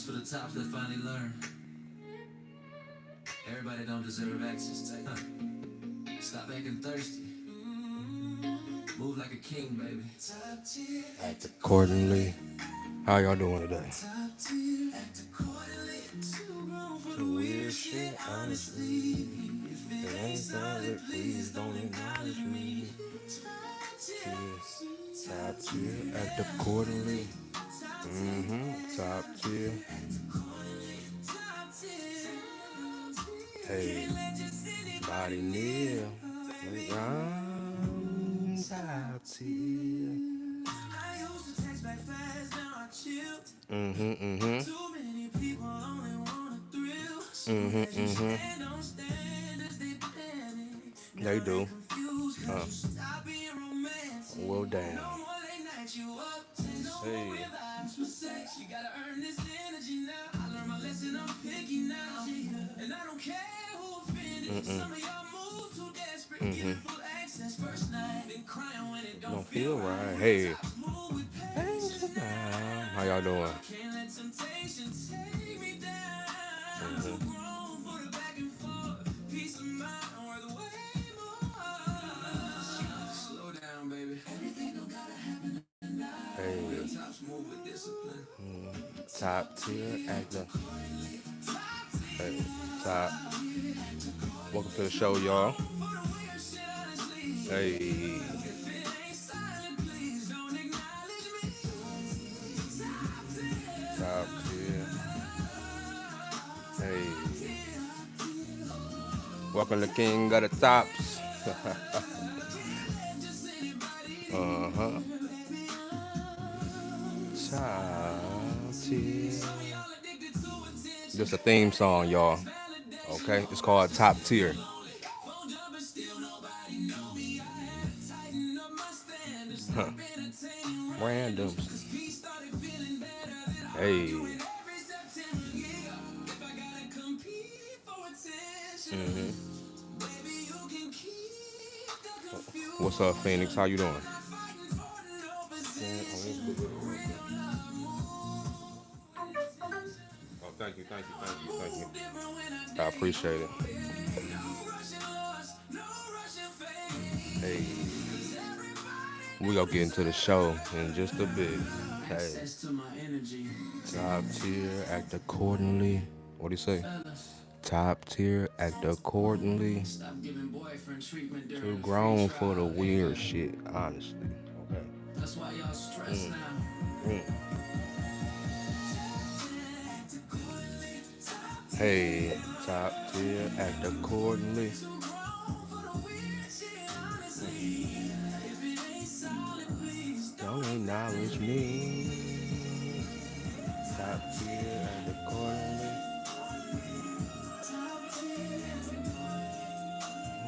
for the tops that finally learn. Everybody don't deserve access to Stop acting thirsty. Move like a king, baby. Act accordingly. How y'all doing today? Some weird shit, honestly. It ain't valid, please don't acknowledge me. Top tier, act accordingly. Top tier. Hey, body near. Top tier. They do. Uh, well, damn. Hey. Don't feel right. Hey. How y'all doing? Slow down, baby. Hey. Tops move with discipline. Top tier actor. Hey. Top. Welcome to the show, y'all. Hey. Top tier. Hey. Welcome to King of the Tops. Uh-huh. Top tier. Just a theme song, y'all. Okay? It's called Top Tier. Huh. Randoms. Hey. What's up, Phoenix? How you doing? Oh, thank you, thank you, thank you, thank you. I appreciate it. Hey, we gonna get into the show in just a bit. Hey, Access to my energy. top tier, act accordingly. What do you say? Top tier, act accordingly. Stop giving boyfriend treatment during Too the free grown for the trial. weird shit, honestly. Okay. That's why y'all stress now. Mm. Hey, top tier, act accordingly. Don't acknowledge me. Top tier, act accordingly.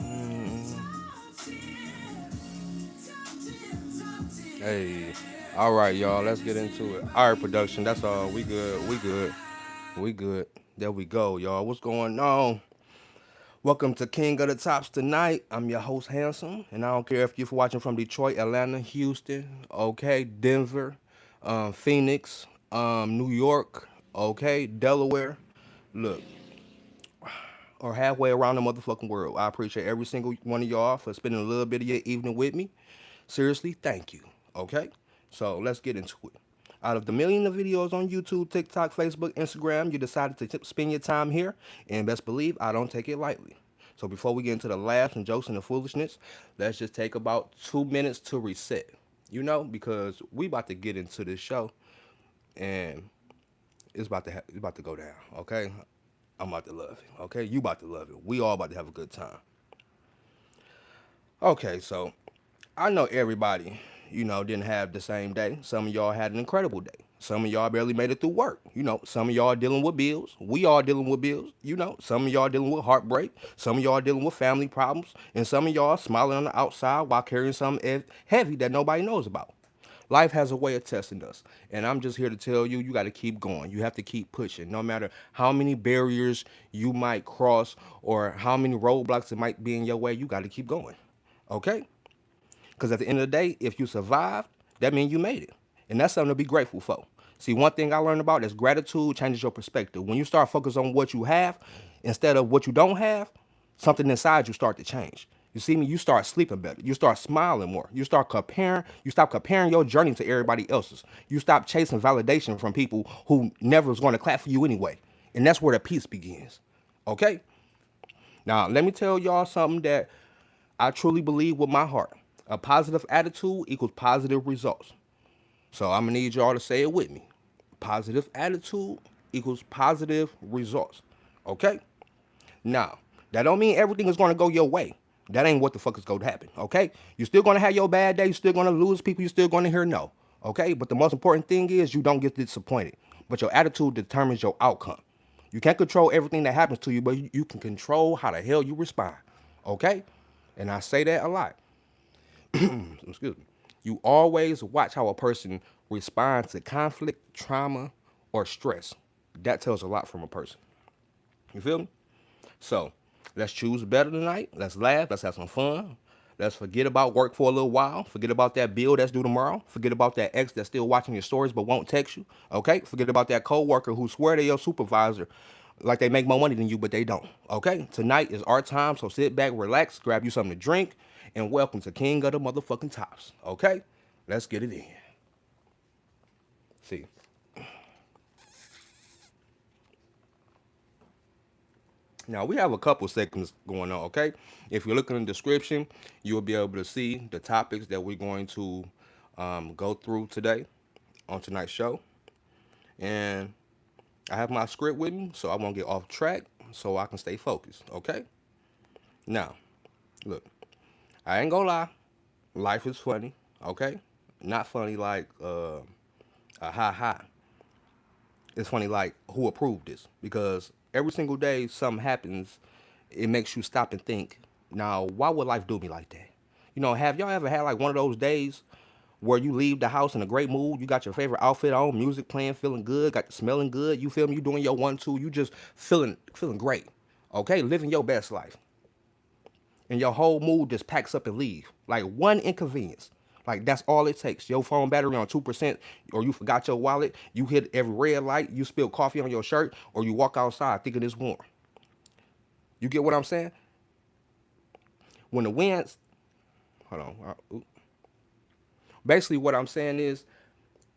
Mm. Hey, all right, y'all. Let's get into it. All right, production. That's all. We good. We good. We good. There we go, y'all. What's going on? Welcome to King of the Tops tonight. I'm your host, Handsome, and I don't care if you're watching from Detroit, Atlanta, Houston, okay, Denver, Phoenix, New York, okay, Delaware. Look, or halfway around the motherfucking world. I appreciate every single one of y'all for spending a little bit of your evening with me. Seriously, thank you. Okay? So let's get into it. Out of the millions of videos on YouTube, TikTok, Facebook, Instagram, you decided to spend your time here, and best believe I don't take it lightly. So before we get into the laughs and jokes and the foolishness, let's just take about 2 minutes to reset. You know, because we about to get into this show, and it's about to go down. Okay, I'm about to love it. Okay, you about to love it. We all about to have a good time. Okay, so I know everybody, didn't have the same day. Some of y'all had an incredible day. Some of y'all barely made it through work. Some of y'all dealing with bills. We all dealing with bills. Some of y'all dealing with heartbreak. Some of y'all dealing with family problems. And some of y'all smiling on the outside while carrying something heavy that nobody knows about. Life has a way of testing us. And I'm just here to tell you, you got to keep going. You have to keep pushing. No matter how many barriers you might cross or how many roadblocks it might be in your way, you got to keep going. Okay? Because at the end of the day, if you survived, that means you made it. And that's something to be grateful for. See, one thing I learned about is gratitude changes your perspective. When you start focusing on what you have instead of what you don't have, something inside you start to change. You see me? You start sleeping better. You start smiling more. You start comparing. You stop comparing your journey to everybody else's. You stop chasing validation from people who never was going to clap for you anyway. And that's where the peace begins. Okay? Now, let me tell y'all something that I truly believe with my heart. A positive attitude equals positive results. So I'm gonna need y'all to say it with me. Positive attitude equals positive results. Okay? Now, that don't mean everything is gonna go your way. That ain't what the fuck is gonna happen. Okay? You're still gonna have your bad day, you're still gonna lose people, you're still gonna hear no. Okay? But the most important thing is you don't get disappointed. But your attitude determines your outcome. You can't control everything that happens to you, but you can control how the hell you respond. Okay? And I say that a lot. Excuse me. You always watch how a person responds to conflict, trauma, or stress. That tells a lot from a person. You feel me? So let's choose better tonight. Let's laugh. Let's have some fun. Let's forget about work for a little while. Forget about that bill that's due tomorrow. Forget about that ex that's still watching your stories but won't text you. Okay? Forget about that coworker who swear they're your supervisor like they make more money than you, but they don't. Okay? Tonight is our time, so sit back, relax, grab you something to drink, and welcome to King of the motherfucking Tops. Okay? Let's get it in. See. Now, we have a couple segments going on, okay? If you look in the description, you will be able to see the topics that we're going to go through today on tonight's show. And I have my script with me, so I won't get off track, so I can stay focused, okay? Now, look, I ain't gonna lie, life is funny, okay? Not funny like a ha ha. It's funny like who approved this because every single day something happens, it makes you stop and think. Now, why would life do me like that? You know, have y'all ever had like one of those days where you leave the house in a great mood, you got your favorite outfit on, music playing, feeling good, got smelling good, you feel me, you doing your 1-2, you just feeling great. Okay, living your best life. And your whole mood just packs up and leave. Like one inconvenience. Like that's all it takes. Your phone battery on 2%, or you forgot your wallet, you hit every red light, you spill coffee on your shirt, or you walk outside thinking it's warm. You get what I'm saying? When the winds, hold on. Basically, what I'm saying is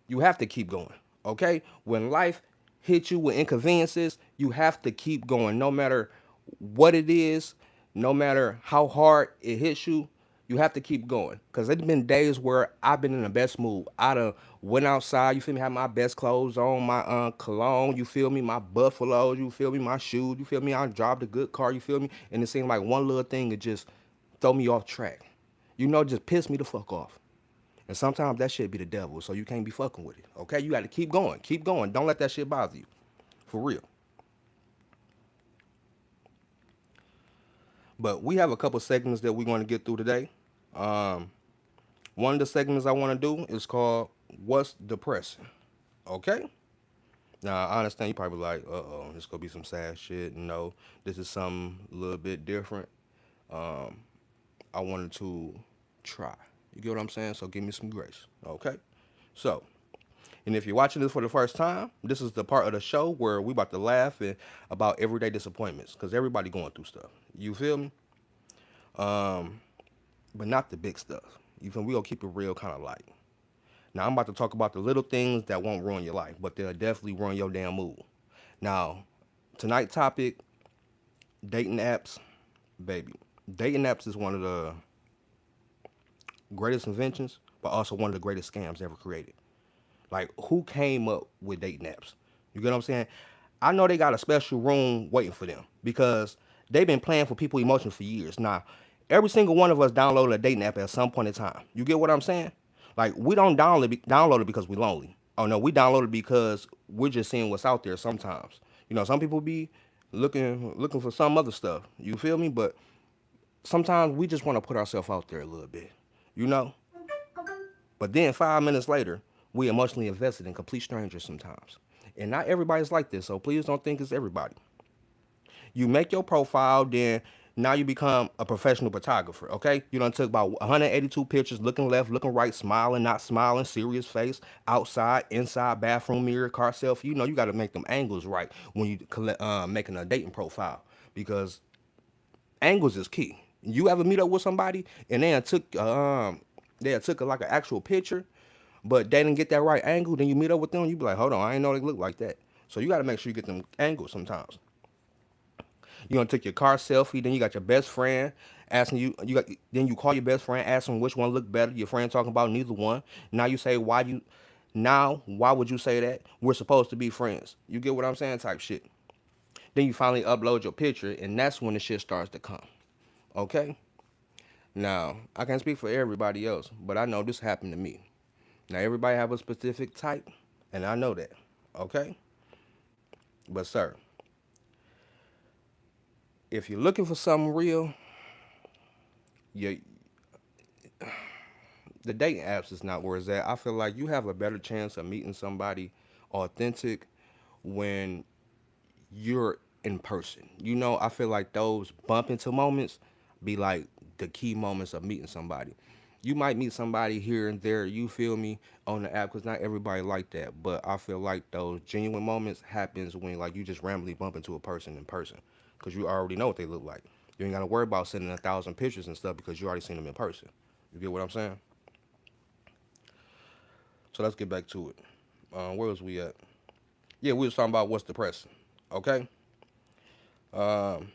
you have to keep going. Okay? When life hits you with inconveniences, you have to keep going no matter what it is, no matter how hard it hits you, you have to keep going. Cause it's been days where I've been in the best mood. I done went outside, you feel me, had my best clothes on, my cologne, you feel me, my buffaloes, you feel me, my shoes, you feel me, I dropped a good car, you feel me? And it seemed like one little thing could just throw me off track. You know, just piss me the fuck off. And sometimes that shit be the devil, so you can't be fucking with it. Okay? You gotta keep going. Keep going. Don't let that shit bother you. For real. But we have a couple segments that we're going to get through today. Um, One of the segments I want to do is called What's Depressing? Okay? Now, I understand you probably like, uh-oh, this going to be some sad shit. No, this is something a little bit different. Um, I wanted to try. You get what I'm saying? So give me some grace. Okay? So, and if you're watching this for the first time, this is the part of the show where we about to laugh about everyday disappointments because everybody going through stuff. You feel me? Um, but not the big stuff. You feel me? We gonna keep it real, kind of light. Now I'm about to talk about the little things that won't ruin your life, but they'll definitely ruin your damn mood. Now, tonight's topic: dating apps, baby. Dating apps is one of the greatest inventions, but also one of the greatest scams ever created. Like, who came up with dating apps? You get what I'm saying? I know they got a special room waiting for them because they've been playing for people's emotions for years. Now, every single one of us downloaded a dating app at some point in time. You get what I'm saying? Like, we don't download it because we're lonely. Oh, no, we download it because we're just seeing what's out there sometimes. You know, some people be looking for some other stuff. You feel me? But sometimes we just want to put ourselves out there a little bit. You know? But then 5 minutes later, we emotionally invested in complete strangers sometimes. And not everybody's like this, so please don't think it's everybody. You make your profile, then Now you become a professional photographer, okay? You done took about 182 pictures, looking left, looking right, smiling, not smiling, serious face, outside, inside, bathroom mirror, car selfie. You know you got to make them angles right when you making a dating profile, because angles is key. You ever meet up with somebody and they took like an actual picture, but they didn't get that right angle, then you meet up with them, you be like, hold on, I didn't know they look like that. So you got to make sure you get them angles sometimes. You gonna take your car selfie, then you got your best friend asking then you call your best friend asking which one looked better. Your friend talking about neither one. Now you say why would you say that? We're supposed to be friends. You get what I'm saying? Type shit. Then you finally upload your picture, and that's when the shit starts to come. Okay? Now, I can't speak for everybody else, but I know this happened to me. Now everybody have a specific type, and I know that. Okay? But sir, if you're looking for something real, you the dating apps is not where it's at. I feel like you have a better chance of meeting somebody authentic when you're in person. You know, I feel like those bump into moments be like the key moments of meeting somebody. You might meet somebody here and there, you feel me, on the app, because not everybody like that. But I feel like those genuine moments happens when like you just randomly bump into a person in person, because you already know what they look like. You ain't got to worry about sending 1,000 pictures and stuff because you already seen them in person. You get what I'm saying? So let's get back to it. Where was we at? Yeah, we was talking about what's depressing. Okay. Um,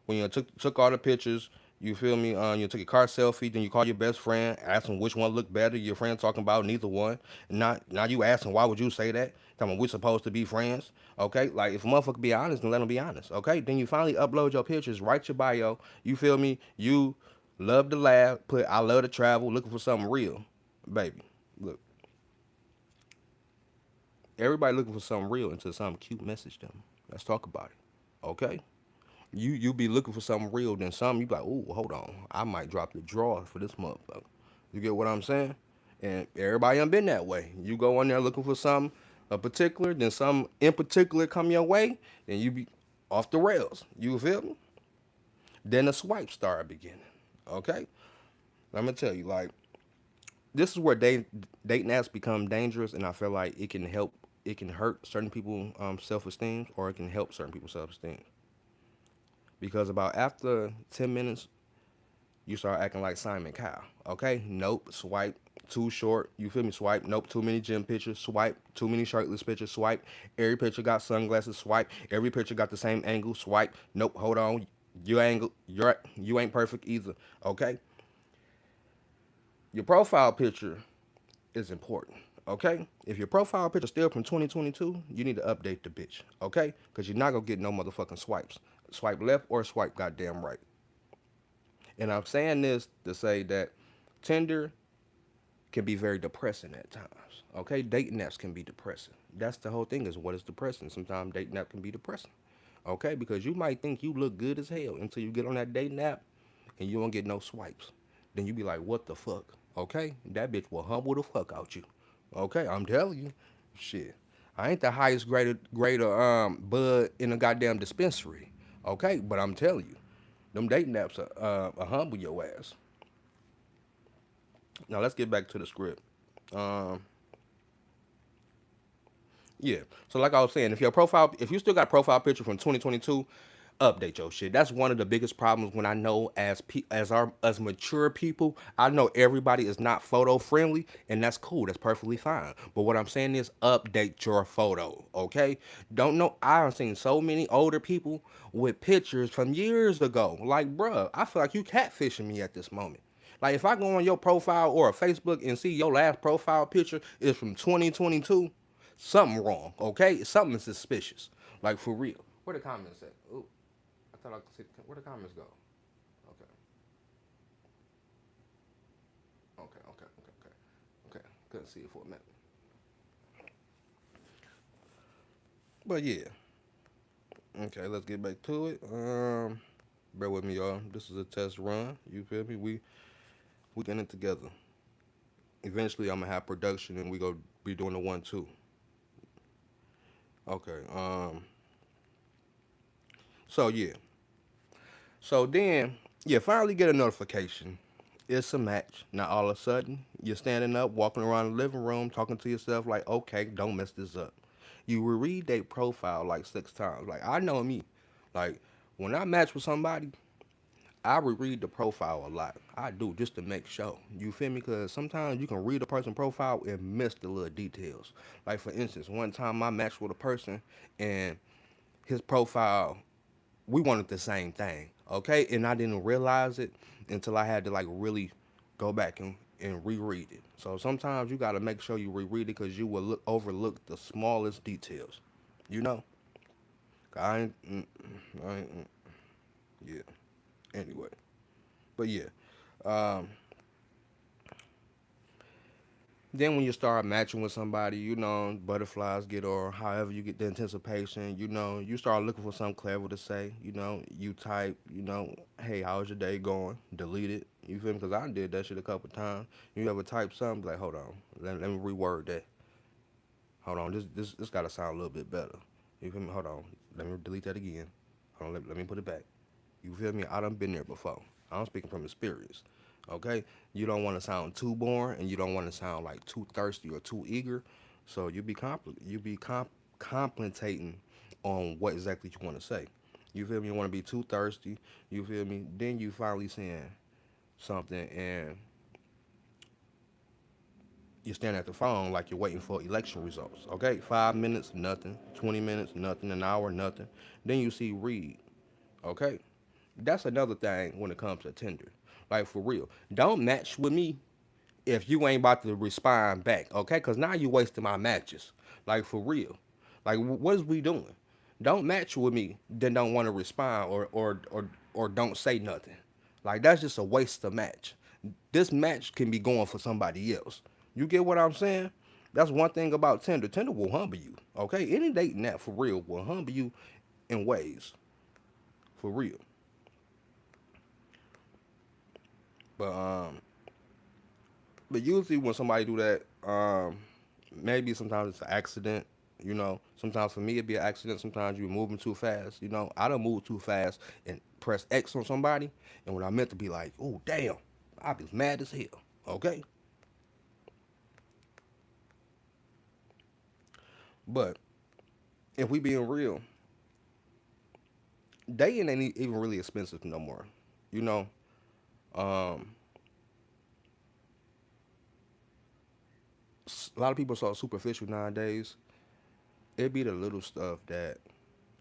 when you took all the pictures, you feel me? You took a car selfie, then you call your best friend, asking which one looked better. Your friend talking about neither one. Now you asking why would you say that? Talking about we're supposed to be friends. Okay, like if a motherfucker be honest, then let them be honest. Okay, then you finally upload your pictures, write your bio. You feel me? You love to laugh, put I love to travel, looking for something real, baby. Look, everybody looking for something real until something cute message them. Let's talk about it. Okay? You be looking for something real, then something you be like, oh, hold on, I might drop the draw for this motherfucker. You get what I'm saying? And everybody done been that way. You go on there looking for something a particular, then some in particular come your way, then you be off the rails. You feel me? Then the swipe start beginning. Okay? I'm gonna tell you, like, this is where dating apps become dangerous, and I feel like it can hurt certain people self esteem, or it can help certain people's self esteem. Because about after 10 minutes, you start acting like Simon Cowell. Okay? Nope. Swipe. Too short. You feel me? Swipe. Nope. Too many gym pictures. Swipe. Too many shirtless pictures. Swipe. Every picture got sunglasses. Swipe. Every picture got the same angle. Swipe. Nope. Hold on. You ain't perfect either. Okay? Your profile picture is important. Okay? If your profile picture still from 2022, you need to update the bitch. Okay? Because you're not going to get no motherfucking swipes. Swipe left or swipe goddamn right. And I'm saying this to say that Tinder can be very depressing at times. Okay? Dating apps can be depressing. That's the whole thing, is what is depressing. Sometimes dating app can be depressing. Okay? Because you might think you look good as hell until you get on that dating app and you don't get no swipes. Then you be like, what the fuck? Okay? That bitch will humble the fuck out you. Okay? I'm telling you. Shit. I ain't the highest grader bud in a goddamn dispensary. Okay? But I'm telling you, them dating apps are humble your ass. Now let's get back to the script. Um, yeah. So like I was saying, if you still got a profile picture from 2022, update your shit. That's one of the biggest problems when I know as mature people, I know everybody is not photo friendly, and that's cool. That's perfectly fine. But what I'm saying is update your photo, okay? Don't know. I've seen so many older people with pictures from years ago. Like, bruh, I feel like you catfishing me at this moment. Like if I go on your profile or a Facebook and see your last profile picture is from 2022, something wrong, okay? Something suspicious. Like for real. Where the comments at? Ooh, I thought I could see. Where the comments go? Okay, okay. Couldn't see it for a minute. But yeah. Okay, let's get back to it. Bear with me, y'all. This is a test run. You feel me? We getting it together. Eventually, I'm gonna have production, and we go be doing the 1-2. Okay. So yeah. So then you finally get a notification. It's a match. Now all of a sudden you're standing up, walking around the living room, talking to yourself like, okay, don't mess this up. You reread their profile like 6 times. Like I know me. Like when I match with somebody, I reread the profile a lot. I do just to make sure. You feel me? Because sometimes you can read a person's profile and miss the little details. Like for instance, one time I matched with a person and his profile, we wanted the same thing. Okay, and I didn't realize it until I had to like really go back and reread it. So sometimes you gotta make sure you reread it because you will overlook the smallest details. You know? I ain't, I ain't, yeah. Anyway, but yeah. Um, Then when you start matching with somebody, butterflies get or however you get the anticipation, you start looking for something clever to say. You type, hey, how's your day going? Delete it. You feel me? Because I did that shit a couple times. You ever type something like, hold on, let me reword that. Hold on, this gotta sound a little bit better. You feel me? Hold on, let me delete that again. Hold on, let me put it back. You feel me? I done been there before. I'm speaking from experience. Okay? You don't want to sound too boring and you don't want to sound like too thirsty or too eager. So contemplating on what exactly you want to say. You feel me? You want to be too thirsty. You feel me? Then you finally saying something and you're standing at the phone like you're waiting for election results. Okay? 5 minutes, nothing. 20 minutes, nothing. An hour, nothing. Then you see read. Okay? That's another thing when it comes to Tinder. Like for real, don't match with me if you ain't about to respond back, okay? Cause now you wasting my matches. Like for real, like what is we doing? Don't match with me, then don't want to respond or don't say nothing. Like that's just a waste of match. This match can be going for somebody else. You get what I'm saying? That's one thing about Tinder. Tinder will humble you, okay? Any dating app for real will humble you in ways for real. But but usually when somebody do that, maybe sometimes it's an accident. Sometimes for me it'd be an accident. Sometimes you're moving too fast. I don't move too fast and press X on somebody, and when I meant to be like, oh damn, I be mad as hell. Okay, but if we being real, dating ain't even really expensive no more. You know, um, a lot of people are so superficial nowadays. It be the little stuff that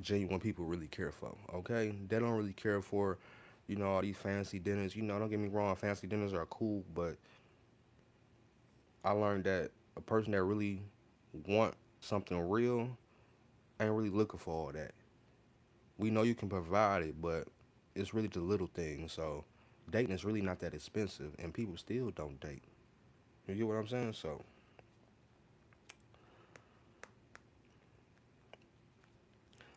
genuine people really care for. Okay, they don't really care for, all these fancy dinners. Don't get me wrong, fancy dinners are cool, but I learned that a person that really want something real ain't really looking for all that. We know you can provide it, but it's really the little things. So dating is really not that expensive, and people still don't date. You get what I'm saying? So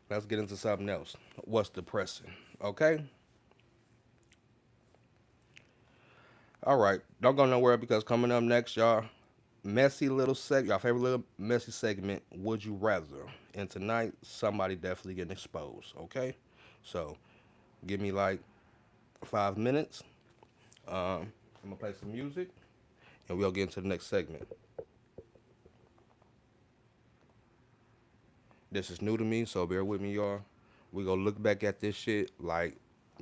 let's get into something else. What's depressing? Okay. All right. Don't go nowhere because coming up next, y'all, messy little y'all favorite little messy segment, Would You Rather? And tonight, somebody definitely getting exposed, okay? So, give me like 5 minutes. I'm gonna play some music and we'll get into the next segment. This is new to me, so bear with me, y'all. We gonna look back at this shit like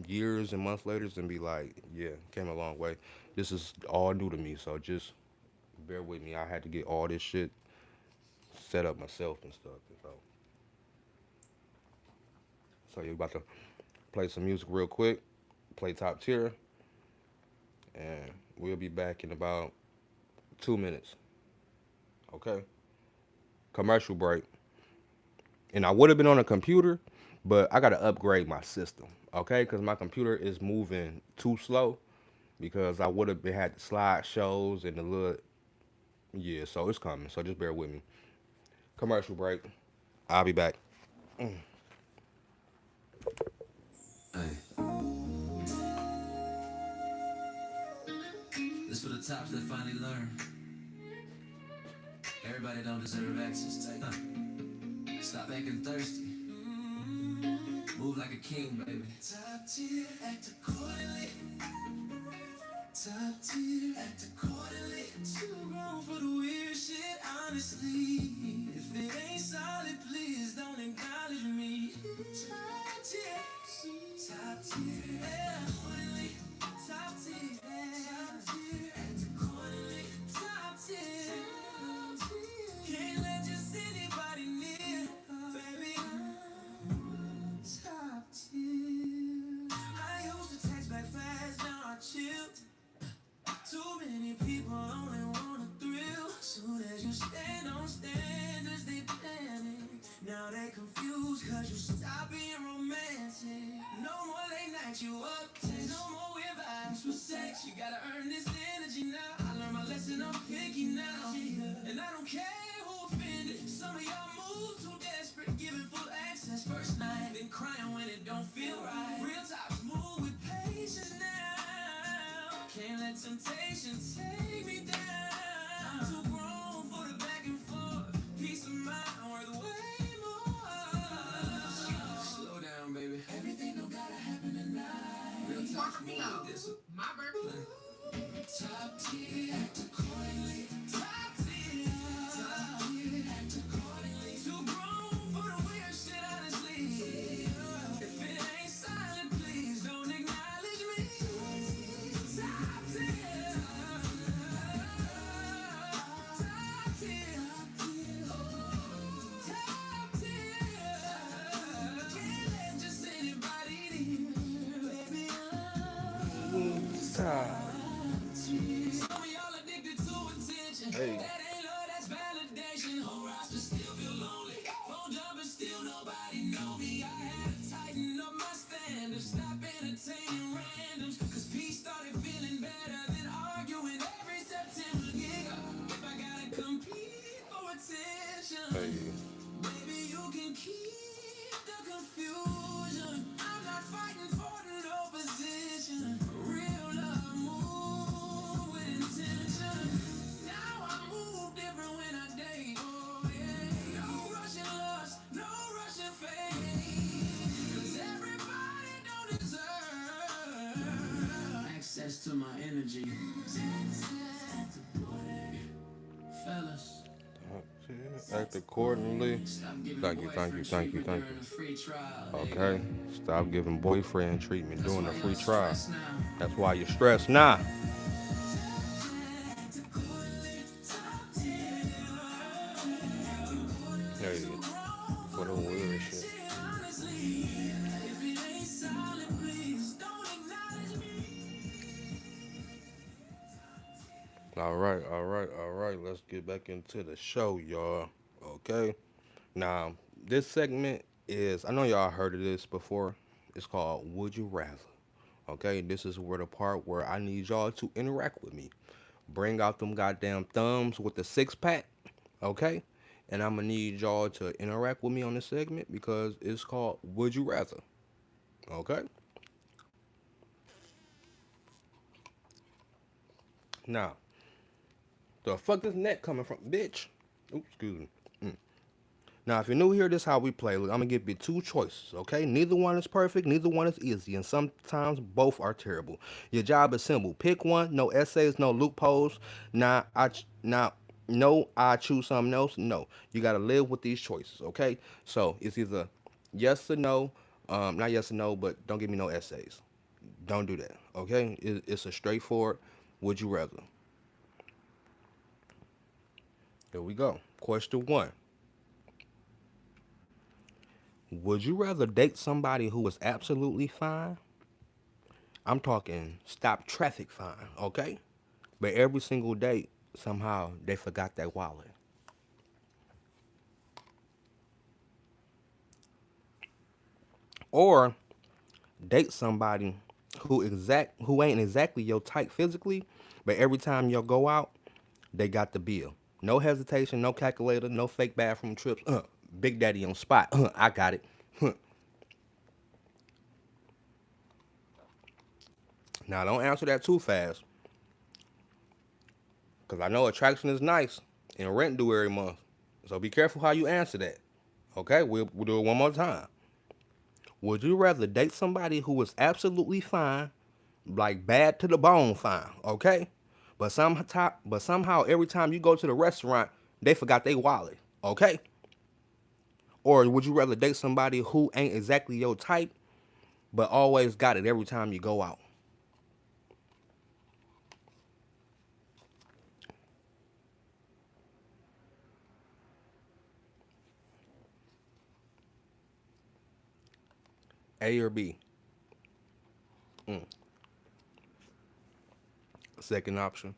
years and months later and be like, yeah, came a long way. This is all new to me, so just bear with me. I had to get all this shit set up myself and stuff. So you're about to play some music real quick, play top tier, and we'll be back in about 2 minutes. Okay? Commercial break. And I would have been on a computer, but I gotta upgrade my system. Okay? Because my computer is moving too slow because I would have been had the slideshows and the little yeah, so it's coming. So just bear with me. Commercial break. I'll be back. Hey, this for the tops that finally learn. Everybody don't deserve access to. Stop acting thirsty. Move like a king, baby. Top tier, act accordingly. Top tier, act accordingly. Too grown for the weird shit, honestly. If it ain't solid, please don't acknowledge me. Top tier, top tier, act accordingly. Top tier, act accordingly. Top tier, can't let just anybody near, baby. Top tier. I used to text back fast, now I chilled. Too many people only want a thrill. Soon as you stand on standards, they panic. Now they confused cause you stop being romantic. No more late night, you up text. No more weird vibes for sex. You gotta earn this energy now. I learned my lesson, I'm picky now. And I don't care who offended. Some of y'all move too desperate, giving full access first night, then crying when it don't feel right. Real tops move with patience now. Can't let temptation take me down. I'm too grown for the back and forth. Peace of mind worth way more. Slow down, baby. Everything don't gotta happen tonight. Real tops move with this. My birthday. Top tier, act accordingly. Top tier, act accordingly. Too grown for the weird shit, honestly. If it ain't silent, please don't acknowledge me. Top tier, top tier, top tier. Can't let just anybody near, baby. Stop. Some of y'all addicted to attention. Hey. That ain't love, that's validation. Whole roster still feel lonely. Phone jumping, still nobody know me. I had to tighten up my standards. Stop entertaining randoms. Cause peace started feeling better than arguing every September. Yeah. If I gotta compete for attention, Hey. baby, you can keep the confusion. I'm not fighting for no position. Real love move with intention. Now I move different when I date. Oh yeah. No rushing lust, no rushing fame. Cause everybody don't deserve access to my energy. Fellas. Act accordingly. Thank you, thank you, thank you, thank you. Okay. Stop giving boyfriend treatment during the free trial. That's why you're stressed now. Hey, for the weird shit. All right, all right, all right. Let's get back into the show, y'all. Okay. Now, this segment is, I know y'all heard of this before. It's called Would You Rather. Okay. This is where the part where I need y'all to interact with me. Bring out them goddamn thumbs with the six pack. Okay. And I'm going to need y'all to interact with me on this segment because it's called Would You Rather. Okay. Now, the fuck this net coming from, bitch? Oops, excuse me. Now, if you're new here, this is how we play. Look, I'm gonna give you two choices, okay? Neither one is perfect, neither one is easy, and sometimes both are terrible. Your job is simple. Pick one. No essays, no loopholes. No, I choose something else. No, you gotta live with these choices, okay? So it's either yes or no. Not yes or no, but don't give me no essays. Don't do that, okay? It's a straightforward. Would you rather? Here we go. Question one. Would you rather date somebody who is absolutely fine? I'm talking stop traffic fine, okay? But every single date, somehow they forgot their wallet. Or date somebody who ain't exactly your type physically, but every time y'all go out, they got the bill. No hesitation, no calculator, no fake bathroom trips. Big Daddy on spot. I got it. Now don't answer that too fast, cause I know attraction is nice and rent due every month. So be careful how you answer that. Okay, we'll do it one more time. Would you rather date somebody who is absolutely fine, like bad to the bone fine, okay? But somehow every time you go to the restaurant, they forgot their wallet, okay? Or would you rather date somebody who ain't exactly your type, but always got it every time you go out? A or B? Second option.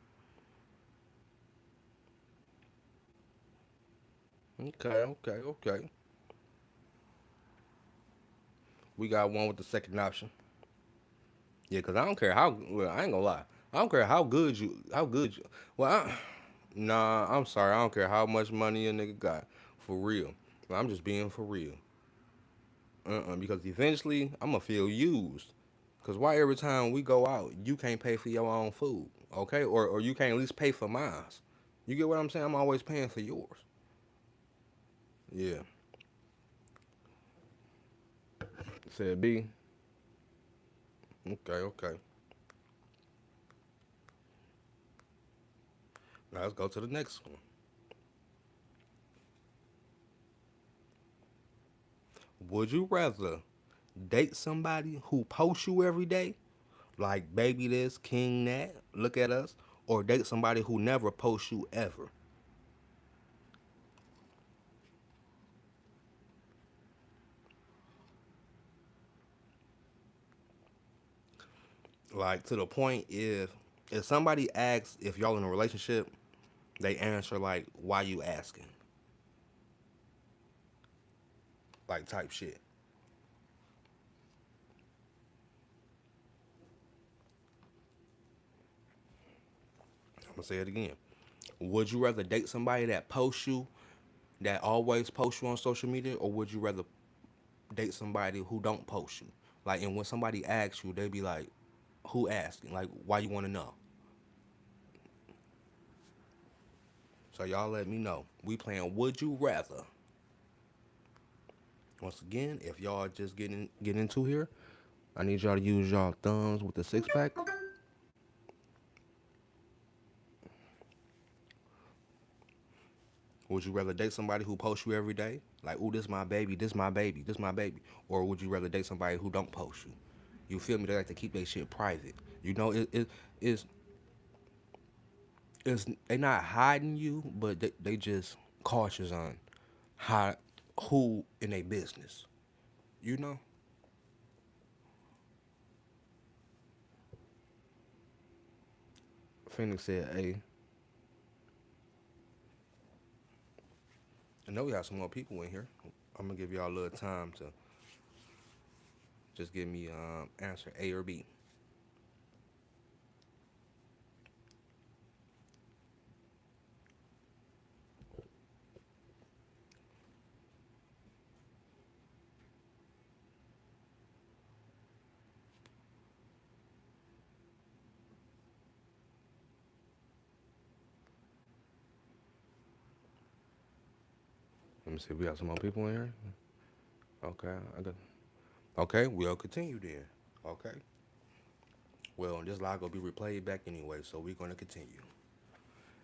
Okay, okay, okay. We got one with the second option. Yeah, cause I don't care how. Well, I ain't gonna lie. I don't care how good you. How good you. Well, nah. I'm sorry. I don't care how much money a nigga got. For real. I'm just being for real. Because eventually I'm gonna feel used. Cause why every time we go out, you can't pay for your own food, okay? Or you can't at least pay for mine. You get what I'm saying? I'm always paying for yours. Yeah. Said B. Okay, okay. Now let's go to the next one. Would you rather date somebody who posts you every day, like baby this, king that, look at us, or date somebody who never posts you ever? Like to the point if somebody asks if y'all in a relationship, they answer like why you asking? Like type shit. I'm gonna say it again. Would you rather date somebody that posts you, that always posts you on social media, or would you rather date somebody who don't post you? Like, and when somebody asks you, they be like, "Who asking? Like, why you want to know?" So y'all let me know. We playing Would You Rather. Once again, if y'all just get into here, I need y'all to use y'all thumbs with the 6 pack. Would you rather date somebody who posts you every day? Like, ooh, this my baby, this my baby, this my baby. Or would you rather date somebody who don't post you? You feel me? They like to keep their shit private. You know, it's, they not hiding you, but they just cautious on how who in their business. You know? Phoenix said, hey, I know we have some more people in here. I'm gonna give y'all a little time to just give me answer A or B. Let me see if we got some more people in here. Okay, I got. Okay, we'll continue then. Okay. Well, this live gonna be replayed back anyway, so we're gonna continue.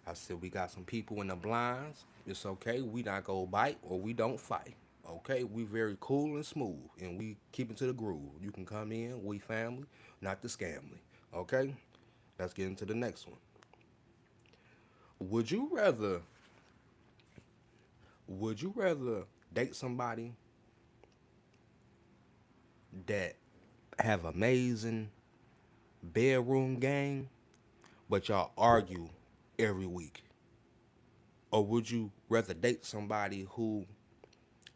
I said we got some people in the blinds. It's okay. We not go bite or we don't fight. Okay, we very cool and smooth, and we keep it to the groove. You can come in. We family, not the scamly. Okay. Let's get into the next one. Would you rather? Would you rather date somebody that have amazing bedroom game, but y'all argue every week? Or would you rather date somebody who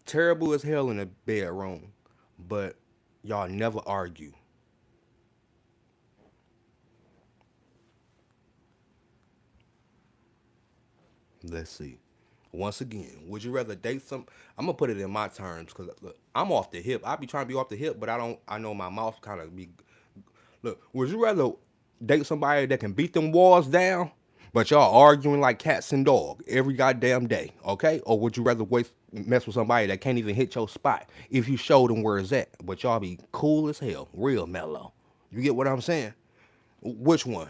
terrible as hell in the bedroom, but y'all never argue? Let's see. Once again, would you rather date some? I'm gonna put it in my terms because I'm off the hip. I be trying to be off the hip, but I don't. I know my mouth kind of be. Look, would you rather date somebody that can beat them walls down, but y'all arguing like cats and dog every goddamn day? Okay, or would you rather mess with somebody that can't even hit your spot if you show them where it's at. But y'all be cool as hell, real mellow. You get what I'm saying? Which one?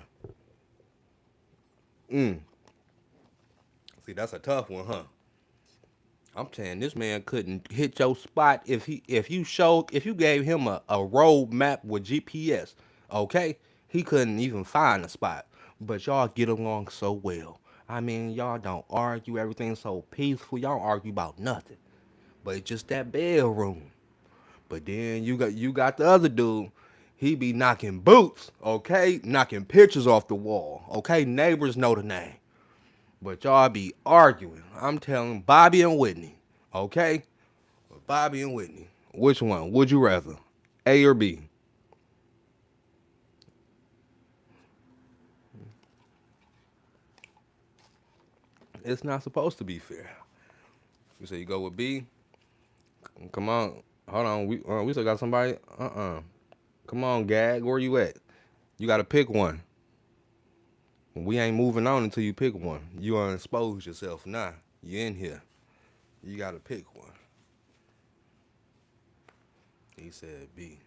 Mm. See, that's a tough one, huh? I'm saying this man couldn't hit your spot if you gave him a road map with GPS, okay? He couldn't even find a spot. But y'all get along so well. I mean, y'all don't argue, everything's so peaceful. Y'all don't argue about nothing. But it's just that bedroom. But then you got the other dude. He be knocking boots, okay? Knocking pictures off the wall, okay? Neighbors know the name. But y'all be arguing. I'm telling Bobby and Whitney, okay? Bobby and Whitney. Which one would you rather? A or B? It's not supposed to be fair. You say you go with B? Come on. Hold on. We still got somebody? Come on, Gag. Where you at? You got to pick one. We ain't moving on until you pick one. You unexpose yourself now. You in here. You got to pick one. He said B.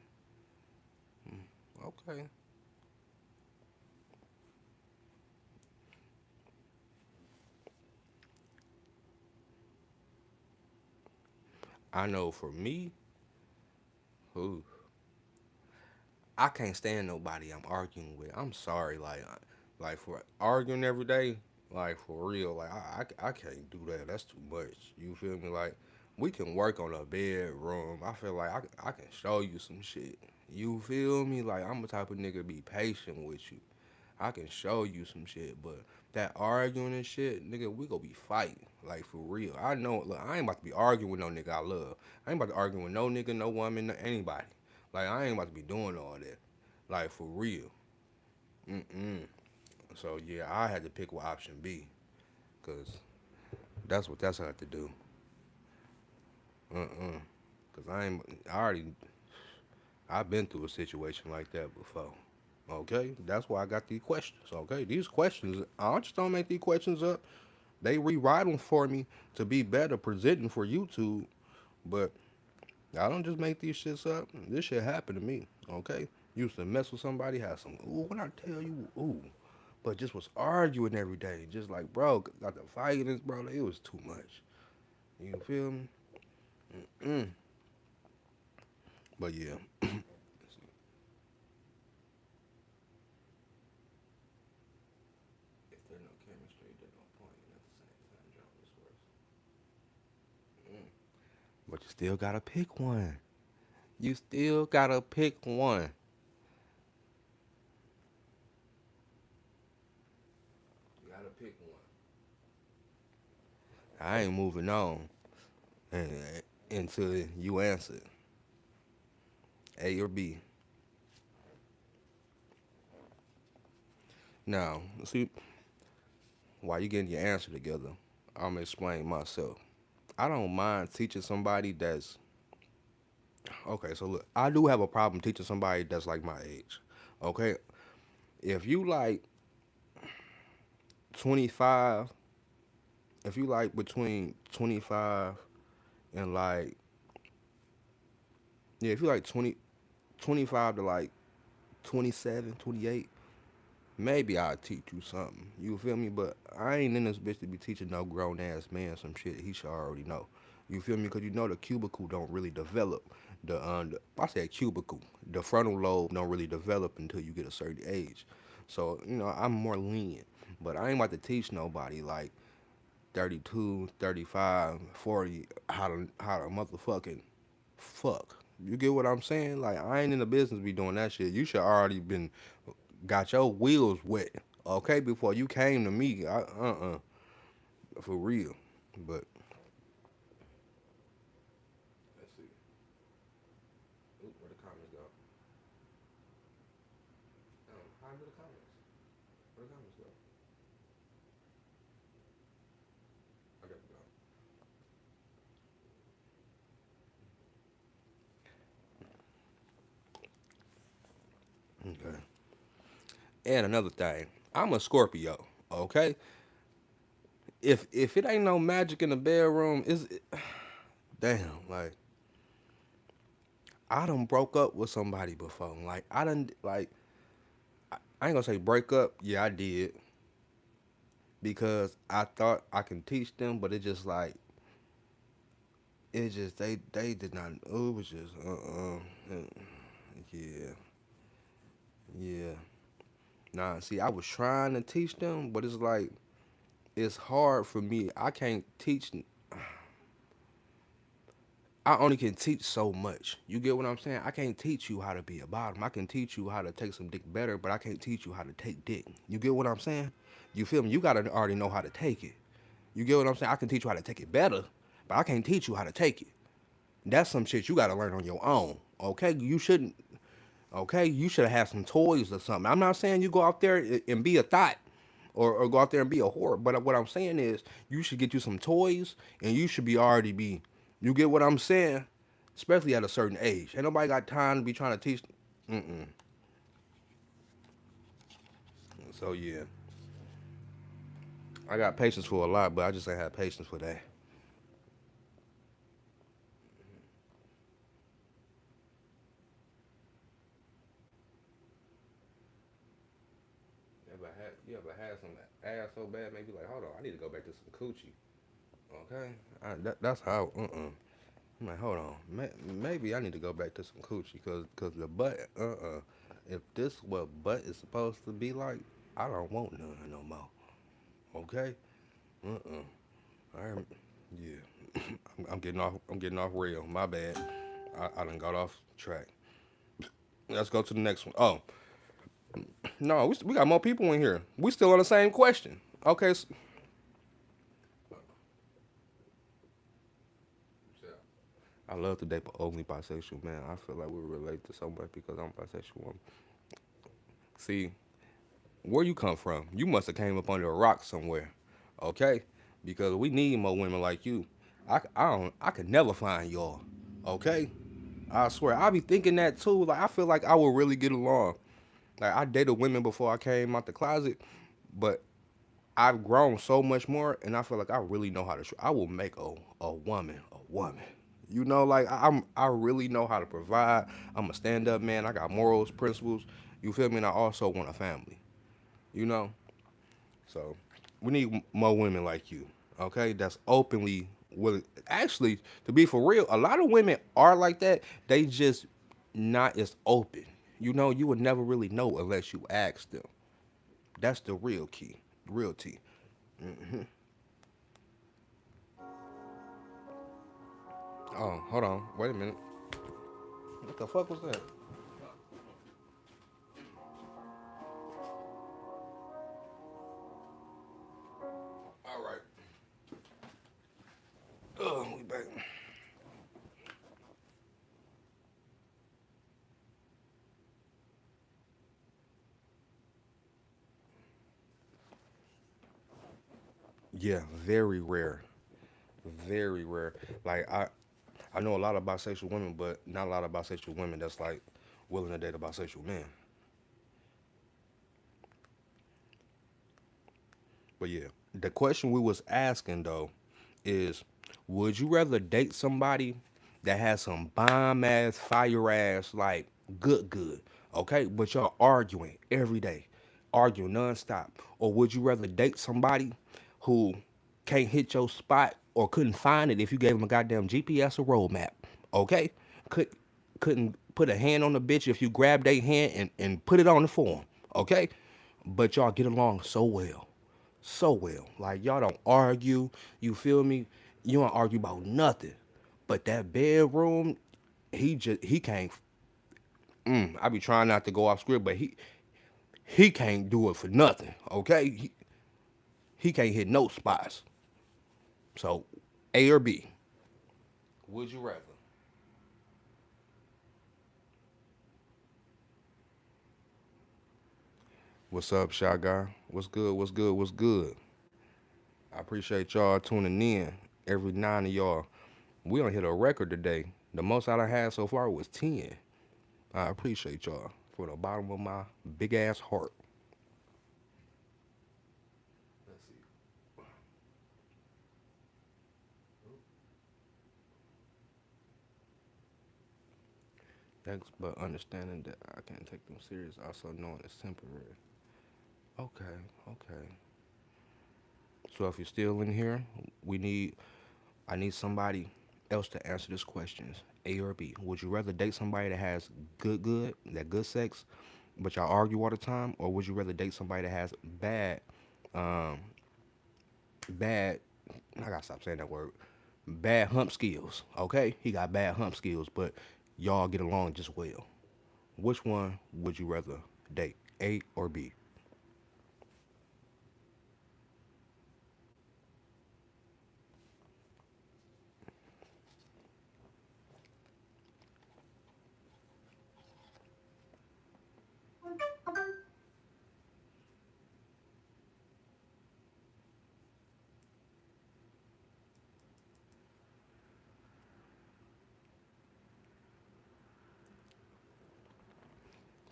Okay. I know for me, who I can't stand nobody I'm arguing with. I'm sorry, like for arguing every day, like for real, like I can't do that. That's too much. You feel me? Like we can work on a bedroom. I feel like I can show you some shit. You feel me? Like I'm the type of nigga be patient with you. I can show you some shit, but that arguing and shit, nigga, we gonna be fighting. Like for real. I know look, I ain't about to be arguing with no nigga I love. I ain't about to argue with no nigga, no woman, no anybody. Like I ain't about to be doing all that. Like for real. Mm-mm. So yeah, I had to pick with option B, cause that's what that's had to do. Mm-mm. Cause I already I've been through a situation like that before. Okay, that's why I got these questions. Okay, these questions I just don't make these questions up. They rewrite them for me to be better presenting for YouTube. But I don't just make these shits up. This shit happened to me. Okay, used to mess with somebody, had some ooh. When I tell you ooh, but just was arguing every day. Just like bro, got the fighting, bro. It was too much. You feel me? Mm. But yeah, if there's no chemistry, there's no point. At the same time, job is worse. But you still gotta pick one. You still gotta pick one. You gotta pick one. I ain't moving on until you answer A or B. Now, see, while you getting your answer together, I'm gonna explain myself. I don't mind teaching somebody that's okay. So look, I do have a problem teaching somebody that's like my age. Okay, if you like 25, if you like between 25 and like yeah, if you like 25 to like 27, 28, maybe I'll teach you something. You feel me? But I ain't in this bitch to be teaching no grown ass man some shit he should already know. You feel me? Because you know the cubicle don't really develop. I said cubicle. The frontal lobe don't really develop until you get a certain age. So, I'm more lenient. But I ain't about to teach nobody like 32, 35, 40 how to motherfucking fuck. You get what I'm saying? Like I ain't in the business be doing that shit. You should already been got your wheels wet, okay, before you came to me. For real. But let's see. Ooh, where the comments go? How do the comments? Where the comments go? I got to go. Okay. And another thing, I'm a Scorpio. Okay. If it ain't no magic in the bedroom, is it? damn, like I done broke up with somebody before. Like I done like I ain't gonna say break up. Yeah, I did because I thought I can teach them, but it just like it just they did not. It was just yeah, yeah. Nah, see, I was trying to teach them, but it's like it's hard for me. I can't teach. I only can teach so much. You get what I'm saying? I can't teach you how to be a bottom. I can teach you how to take some dick better, but I can't teach you how to take dick. You get what I'm saying? You feel me? You gotta already know how to take it. You get what I'm saying? I can teach you how to take it better, but I can't teach you how to take it. That's some shit you gotta learn on your own. Okay? You shouldn't. Okay? You should have had some toys or something. I'm not saying you go out there and be a thought. Or go out there and be a whore. But what I'm saying is, you should get you some toys, and you should be already be. You get what I'm saying? Especially at a certain age. Ain't nobody got time to be trying to teach. Mm-mm. So yeah, I got patience for a lot, but I just ain't have patience for that. You ever had some ass so bad, maybe like, hold on, I need to go back to some coochie. Okay, that's how. I'm like, hold on, maybe I need to go back to some coochie, cause the butt. If this what butt is supposed to be like, I don't want none no more. Okay. I, yeah. I'm getting off. I'm getting off rail. My bad. I done got off track. Let's go to the next one. Oh no, we got more people in here. We still on the same question. Okay. I love to date openly bisexual man. I feel like we relate to so much because I'm bisexual. See, where you come from? You must have came up under a rock somewhere. Okay, because we need more women like you. I don't. I could never find y'all. Okay. I swear, I be thinking that too. Like I feel like I would really get along. Like I dated women before I came out the closet, but I've grown so much more, and I feel like I really know how to. I will make a woman a woman. You know, like I really know how to provide. I'm a stand up man. I got morals, principles. You feel me? And I also want a family. You know, so we need more women like you. Okay, that's openly willing. Actually, to be for real, a lot of women are like that. They just not as open. You know, you would never really know unless you ask them. That's the real key, real tea. Oh, hold on, wait a minute. What the fuck was that? All right. Oh, we back. Yeah, very rare, very rare. Like I know a lot of bisexual women, but not a lot of bisexual women that's like willing to date a bisexual man. But yeah, the question we was asking though is, would you rather date somebody that has some bomb ass, fire ass, like good, okay, but y'all arguing every day, arguing nonstop, or would you rather date somebody who can't hit your spot or couldn't find it if you gave them a goddamn GPS or roadmap, okay? Could couldn't put a hand on the bitch if you grab their hand and put it on the form, okay? But y'all get along so well, so well. Like y'all don't argue. You feel me? You don't argue about nothing. But that bedroom, he can't. I be trying not to go off script, but he can't do it for nothing. Okay, he can't hit no spots. So, A or B? Would you rather? What's up, Shy Guy? What's good? What's good? What's good? I appreciate y'all tuning in. Every 9 of y'all. We don't hit a record today. The most I done had so far was 10. I appreciate y'all from the bottom of my big ass heart. Let's see. Thanks, but understanding that I can't take them serious, also knowing it's temporary. Okay, okay. So if you're still in here, we need I need somebody else to answer this questions. A or B. Would you rather date somebody that has that good sex, but y'all argue all the time, or would you rather date somebody that has um, bad? I gotta stop saying that word. Bad hump skills. Okay, he got bad hump skills, but y'all get along just well. Which one would you rather date? A or B?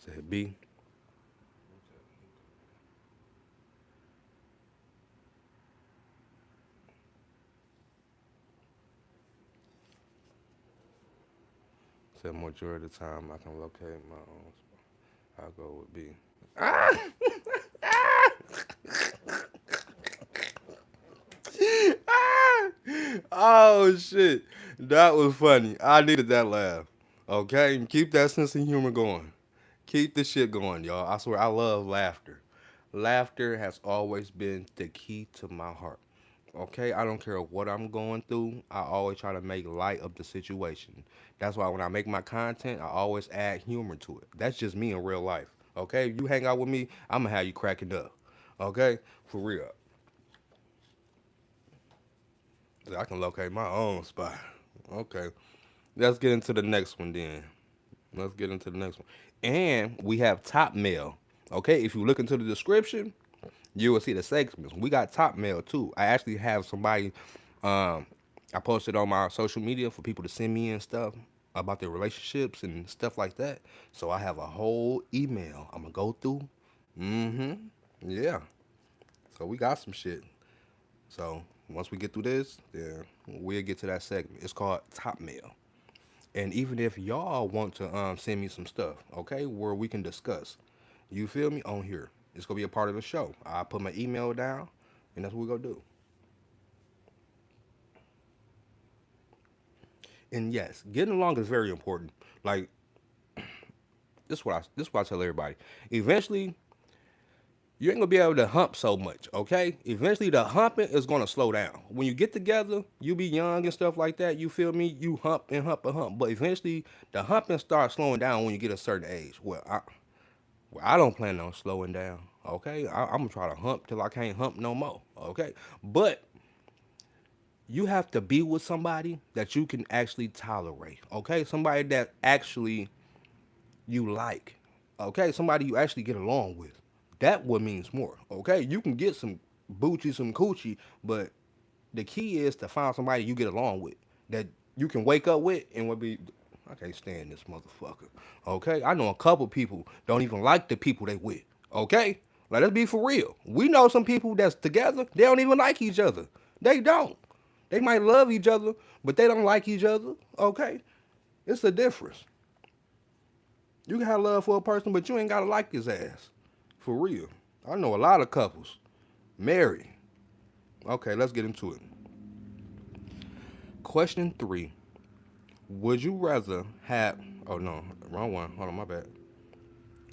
Said B. Said majority of the time I can locate my own spot. I'll go with B. Oh shit, that was funny. I needed that laugh. Okay, keep that sense of humor going. Keep the shit going, y'all. I swear, I love laughter. Laughter has always been the key to my heart. Okay, I don't care what I'm going through. I always try to make light of the situation. That's why when I make my content, I always add humor to it. That's just me in real life. Okay, you hang out with me, I'm gonna have you cracking up. Okay, for real. I can locate my own spot. Okay, let's get into the next one then. Let's get into the next one. And we have top mail. Okay, if you look into the description, you will see the segments. We got top mail too. I actually have somebody I posted on my social media for people to send me and stuff about their relationships and stuff like that. So I have a whole email I'm gonna go through. Mm-hmm. Yeah. So we got some shit. So once we get through this, then we'll get to that segment. It's called Top Mail. And even if y'all want to send me some stuff, okay, where we can discuss, you feel me, on here. It's gonna be a part of the show. I put my email down, and that's what we're gonna do. And yes, getting along is very important. Like this is what I tell everybody. Eventually, you ain't gonna be able to hump so much, okay? Eventually, the humping is gonna slow down. When you get together, you be young and stuff like that. You feel me? You hump and hump and hump, but eventually, the humping starts slowing down when you get a certain age. Well, I don't plan on slowing down. Okay, I'm gonna try to hump till I can't hump no more. Okay, but you have to be with somebody that you can actually tolerate. Okay, somebody that actually you like. Okay, somebody you actually get along with. That what means more. Okay, you can get some boochie, some coochie, but the key is to find somebody you get along with that you can wake up with and would be. I can't stand this motherfucker. Okay, I know a couple people don't even like the people they with. Okay, like let's be for real. We know some people that's together. They don't even like each other. They don't. They might love each other, but they don't like each other. Okay, it's a difference. You can have love for a person, but you ain't gotta like his ass. For real. I know a lot of couples married. Okay, let's get into it. Question 3. Would you rather have. Oh, no. Wrong one. Hold on, my bad.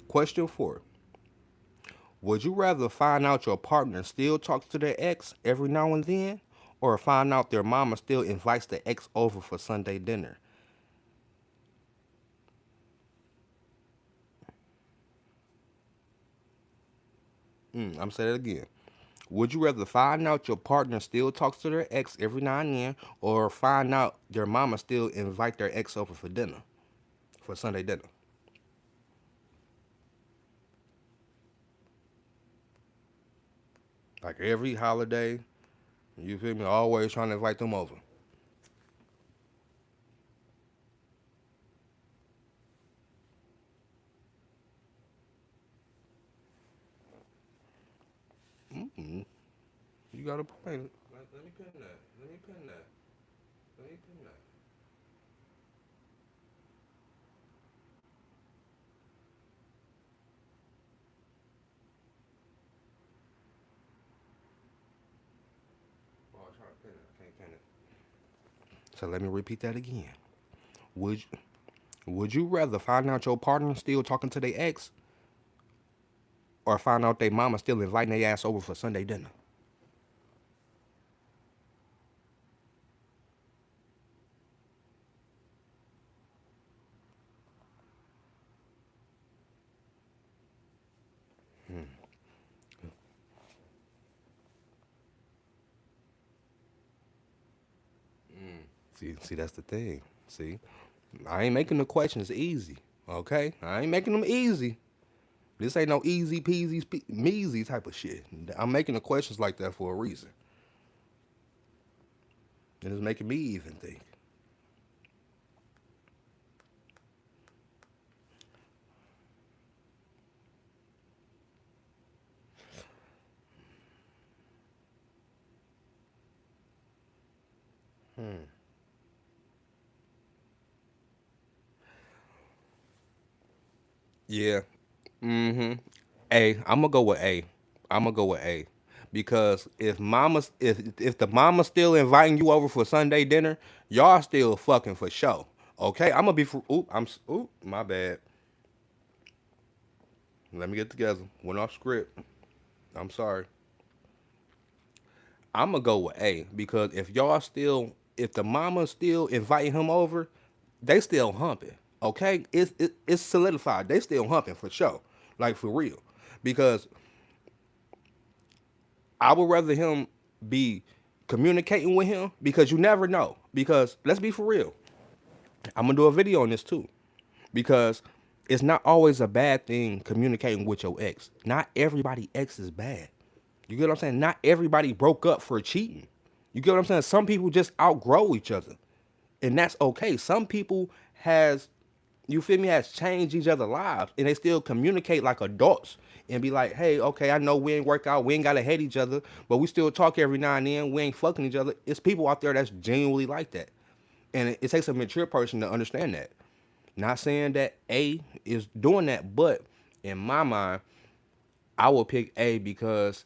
Question 4. Would you rather find out your partner still talks to their ex every now and then, or find out their mama still invites the ex over for Sunday dinner? I'm saying it again. Would you rather find out your partner still talks to their ex every now and then, or find out their mama still invite their ex over for dinner, for Sunday dinner? Like every holiday, you feel me? Always trying to invite them over. Mm-hmm. You got a point. Let me pin that. Let me pin that. Let me pin that. So let me repeat that again. Would would you rather find out your partner still talking to their ex, or find out their mama still inviting their ass over for Sunday dinner? See, that's the thing. See, I ain't making the questions easy. Okay, I ain't making them easy. This ain't no easy peasy measy type of shit. I'm making the questions like that for a reason, and it's making me even think. Yeah. Mm-hmm. A. I'm gonna go with A. I'm gonna go with A, because if the mama's still inviting you over for Sunday dinner, y'all still fucking for sure. Okay. I'm gonna be for. Oop. Oop. My bad. Let me get together. Went off script. I'm sorry. I'm gonna go with A, because if the mama's still inviting him over, they still humping. Okay, it's solidified. They still humping for sure, like for real. Because I would rather him be communicating with him, because you never know. Because let's be for real, I'm gonna do a video on this too, because it's not always a bad thing communicating with your ex. Not everybody ex is bad. You get what I'm saying? Not everybody broke up for cheating. You get what I'm saying? Some people just outgrow each other, and that's okay. Some people has, you feel me, has changed each other lives, and they still communicate like adults and be like, hey, okay, I know we ain't work out, we ain't gotta hate each other, but we still talk every now and then. We ain't fucking each other. It's people out there that's genuinely like that, and it takes a mature person to understand that. Not saying that A is doing that, but in my mind, I will pick A, because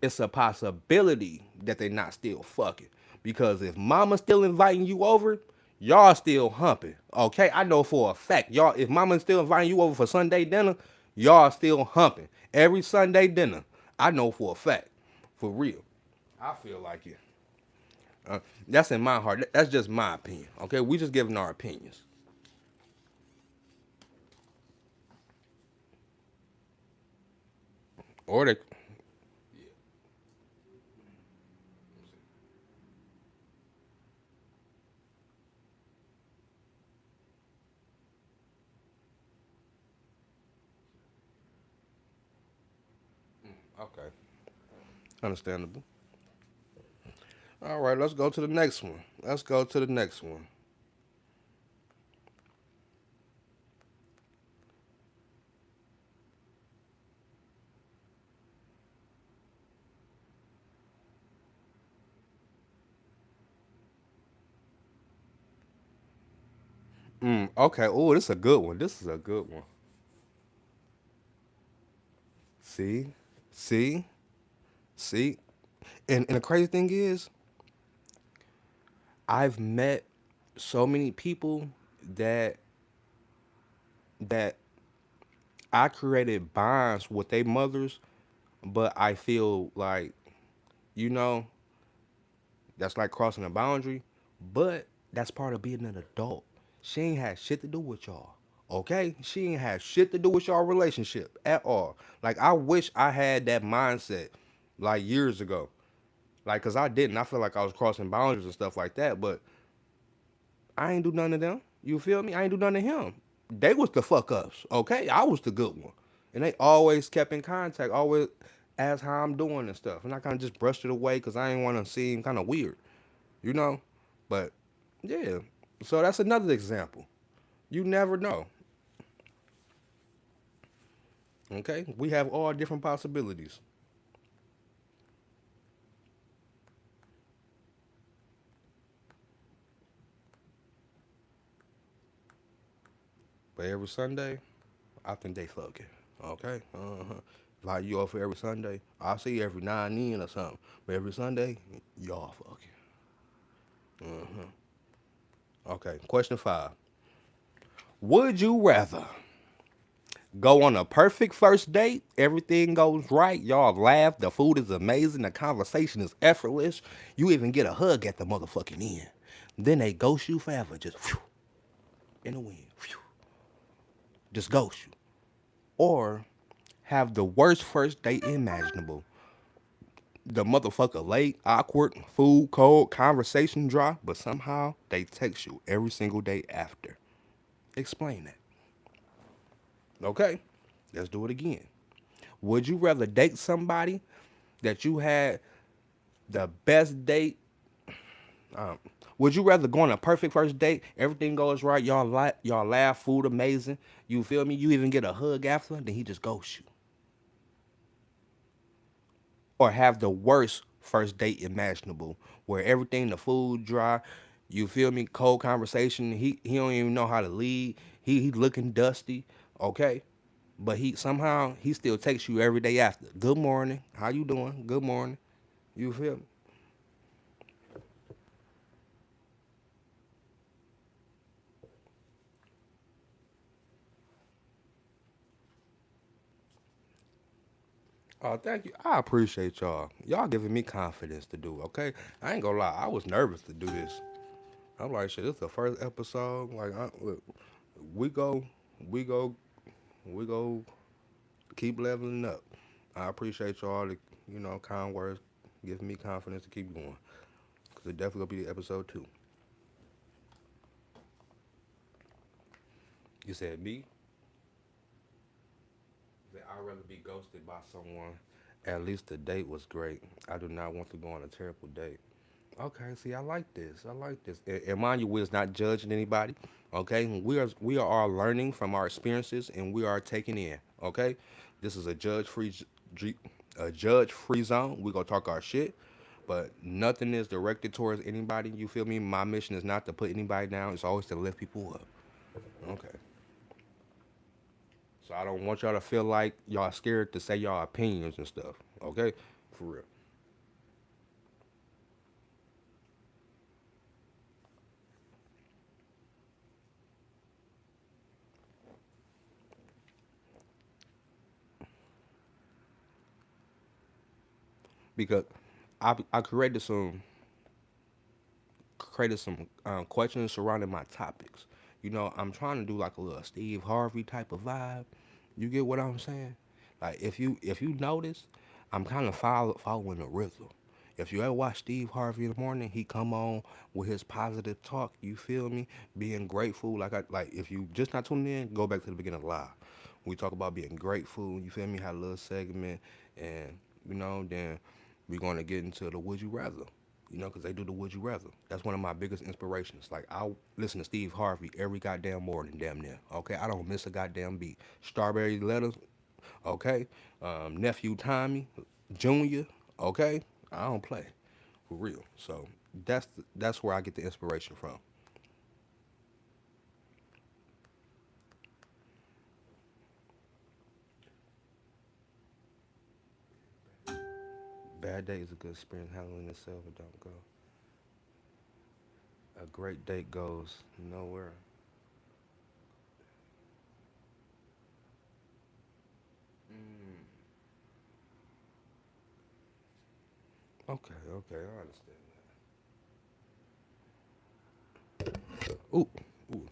it's a possibility that they not still fucking. Because if mama's still inviting you over, y'all still humping. Okay? I know for a fact. Y'all, if mama's still inviting you over for Sunday dinner, y'all still humping. Every Sunday dinner. I know for a fact. For real. I feel like it. That's in my heart. That's just my opinion. Okay? We just giving our opinions. Or they. Okay. Understandable. All right, let's go to the next one. Let's go to the next one. Okay. Oh, this is a good one. This is a good one. See, see, see. And the crazy thing is, I've met so many people that that I created bonds with their mothers, but I feel like, you know, that's like crossing a boundary, but that's part of being an adult. She ain't had shit to do with y'all. Okay? She ain't had shit to do with y'all relationship at all. Like, I wish I had that mindset like years ago. Like, cause I didn't. I feel like I was crossing boundaries and stuff like that, but I ain't do none of them. You feel me? I ain't do none of him. They was the fuck ups. Okay? I was the good one. And they always kept in contact, always asked how I'm doing and stuff. And I kind of just brushed it away because I didn't want to seem kind of weird, you know? But yeah. So that's another example. You never know. Okay? We have all different possibilities. But every Sunday, I think they fucking. Okay? Uh-huh. Like you off every Sunday. I see you every 9 in or something. But every Sunday, y'all fucking. Okay, question 5. Would you rather go on a perfect first date, everything goes right, y'all laugh, the food is amazing, the conversation is effortless, you even get a hug at the motherfucking end. Then they ghost you forever, just phew, in the wind, phew, just ghost you. Or have the worst first date imaginable. The motherfucker late, awkward, food cold, conversation dry, but somehow they text you every single day after. Explain that. Okay, let's do it again. Would you rather date somebody that you had the best date? Um, would you rather go on a perfect first date? Everything goes right. Y'all laugh. Food amazing. You feel me? You even get a hug after. Then he just ghosts you. Or have the worst first date imaginable, where everything the food dry. You feel me? Cold conversation. He don't even know how to lead. He looking dusty. Okay. But he somehow he still texts you every day after. Good morning. How you doing? Good morning. You feel me? Oh, thank you. I appreciate y'all. Y'all giving me confidence to do. Okay, I ain't gonna lie. I was nervous to do this. I'm like, shit. This is the first episode. Like, look, we go, we go, we go. Keep leveling up. I appreciate y'all. The kind words giving me confidence to keep going. Cause it definitely gonna be episode 2. You said me. That I'd rather be ghosted by someone. At least the date was great. I do not want to go on a terrible date. Okay, see, I like this. I like this. And mind you, we're not judging anybody. Okay, we are all learning from our experiences, and we are taking in. Okay, this is a judge free zone. We gonna talk our shit, but nothing is directed towards anybody. You feel me? My mission is not to put anybody down. It's always to lift people up. Okay, so I don't want y'all to feel like y'all scared to say y'all opinions and stuff. Okay, for real. Because I created some questions surrounding my topics. I'm trying to do like a little Steve Harvey type of vibe. You get what I'm saying? Like if you notice, I'm kind of following the rhythm. If you ever watch Steve Harvey in the morning, he come on with his positive talk. You feel me? Being grateful. Like if you just not tuning in, go back to the beginning of the live. We talk about being grateful. You feel me? Had a little segment, and then we're gonna get into the would you rather. Because they do the would you rather. That's one of my biggest inspirations. Like, I listen to Steve Harvey every goddamn morning, damn near. Okay, I don't miss a goddamn beat. Strawberry Letters, okay. Nephew Tommy, Junior, okay. I don't play for real. So that's where I get the inspiration from. Bad day is a good experience. Handling itself, it don't go. A great date goes nowhere. Mm, okay, okay, I understand that. Ooh, ooh,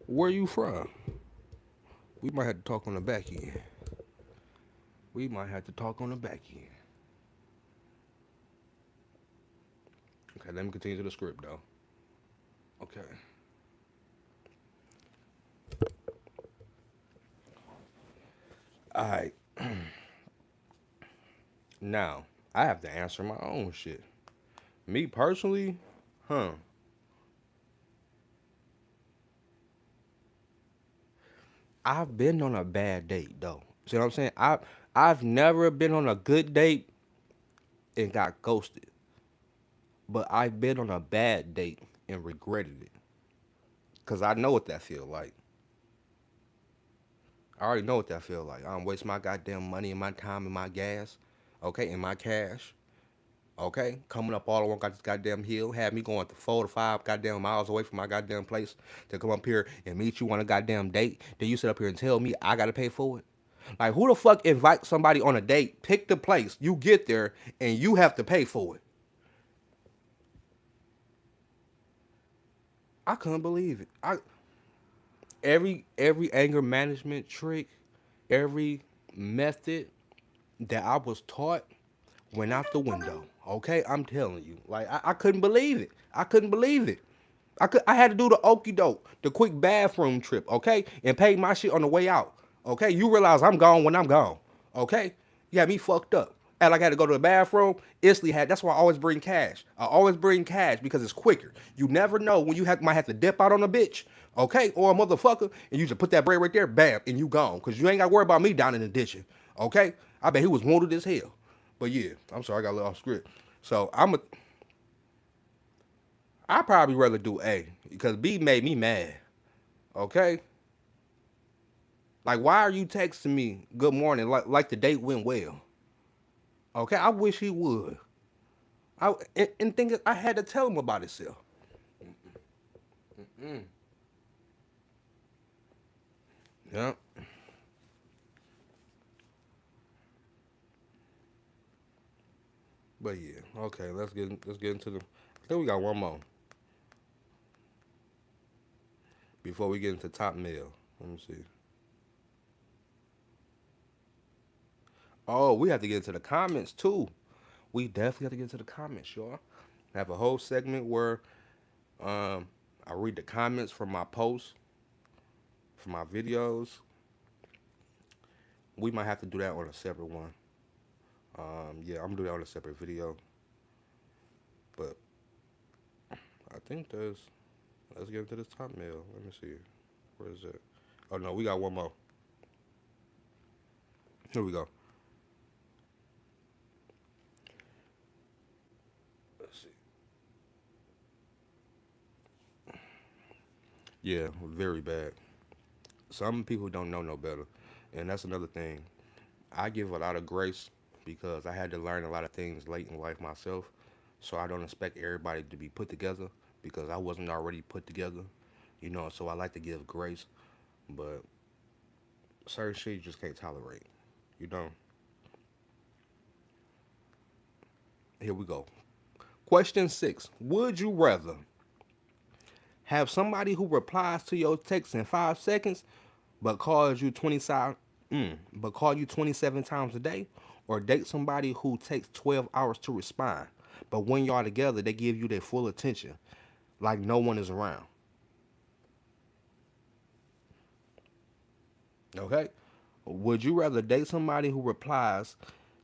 where you from? We might have to talk on the back end. We might have to talk on the back end. Okay, let me continue to the script though. Okay. Alright. Now, I have to answer my own shit. Me personally, huh. I've been on a bad date though. See what I'm saying? I've never been on a good date and got ghosted. But I've been on a bad date and regretted it. Cause I know what that feel like. I already know what that feel like. I don't waste my goddamn money and my time and my gas, okay, and my cash, Okay, coming up all along got this goddamn hill, had me going to 4 to 5 goddamn miles away from my goddamn place to come up here and meet you on a goddamn date. Then you sit up here and tell me I gotta pay for it. Like who the fuck invite somebody on a date, pick the place, you get there, and you have to pay for it? I couldn't believe it. Every anger management trick, every method that I was taught went out the window. Okay, I'm telling you, like I couldn't believe it. I couldn't believe it. I had to do the okey doke, the quick bathroom trip. Okay, and pay my shit on the way out. Okay, you realize I'm gone when I'm gone. Okay, you had me fucked up. And like I had to go to the bathroom. Instantly had. That's why I always bring cash. I always bring cash because it's quicker. You never know when might have to dip out on a bitch, okay, or a motherfucker, and you just put that bread right there, bam, and you gone. Cause you ain't got to worry about me down in the ditch. Okay, I bet he was wounded as hell. But yeah, I'm sorry I got a little off script. So I probably rather do A because B made me mad. Okay, like why are you texting me good morning like the date went well? Okay, I wish he would. And think I had to tell him about himself. Yeah, but yeah, okay. Let's get into the. I think we got one more before we get into top mail. Let me see. Oh, we have to get into the comments too. We definitely have to get into the comments, y'all. I have a whole segment where um I read the comments from my posts, from my videos. We might have to do that on a separate one. Yeah, I'm gonna do that on a separate video. But I think there's. Let's get into this top mail. Let me see. Where is it? Oh no, we got one more. Here we go. Let's see. Yeah, very bad. Some people don't know no better, and that's another thing. I give a lot of grace because I had to learn a lot of things late in life myself. So I don't expect everybody to be put together because I wasn't already put together. So I like to give grace, but certain shit you just can't tolerate. You know. Here we go. Question 6. Would you rather have somebody who replies to your text in 5 seconds but calls you 27 times a day, or date somebody who takes 12 hours to respond, but when y'all together they give you their full attention, like no one is around? Okay? Would you rather date somebody who replies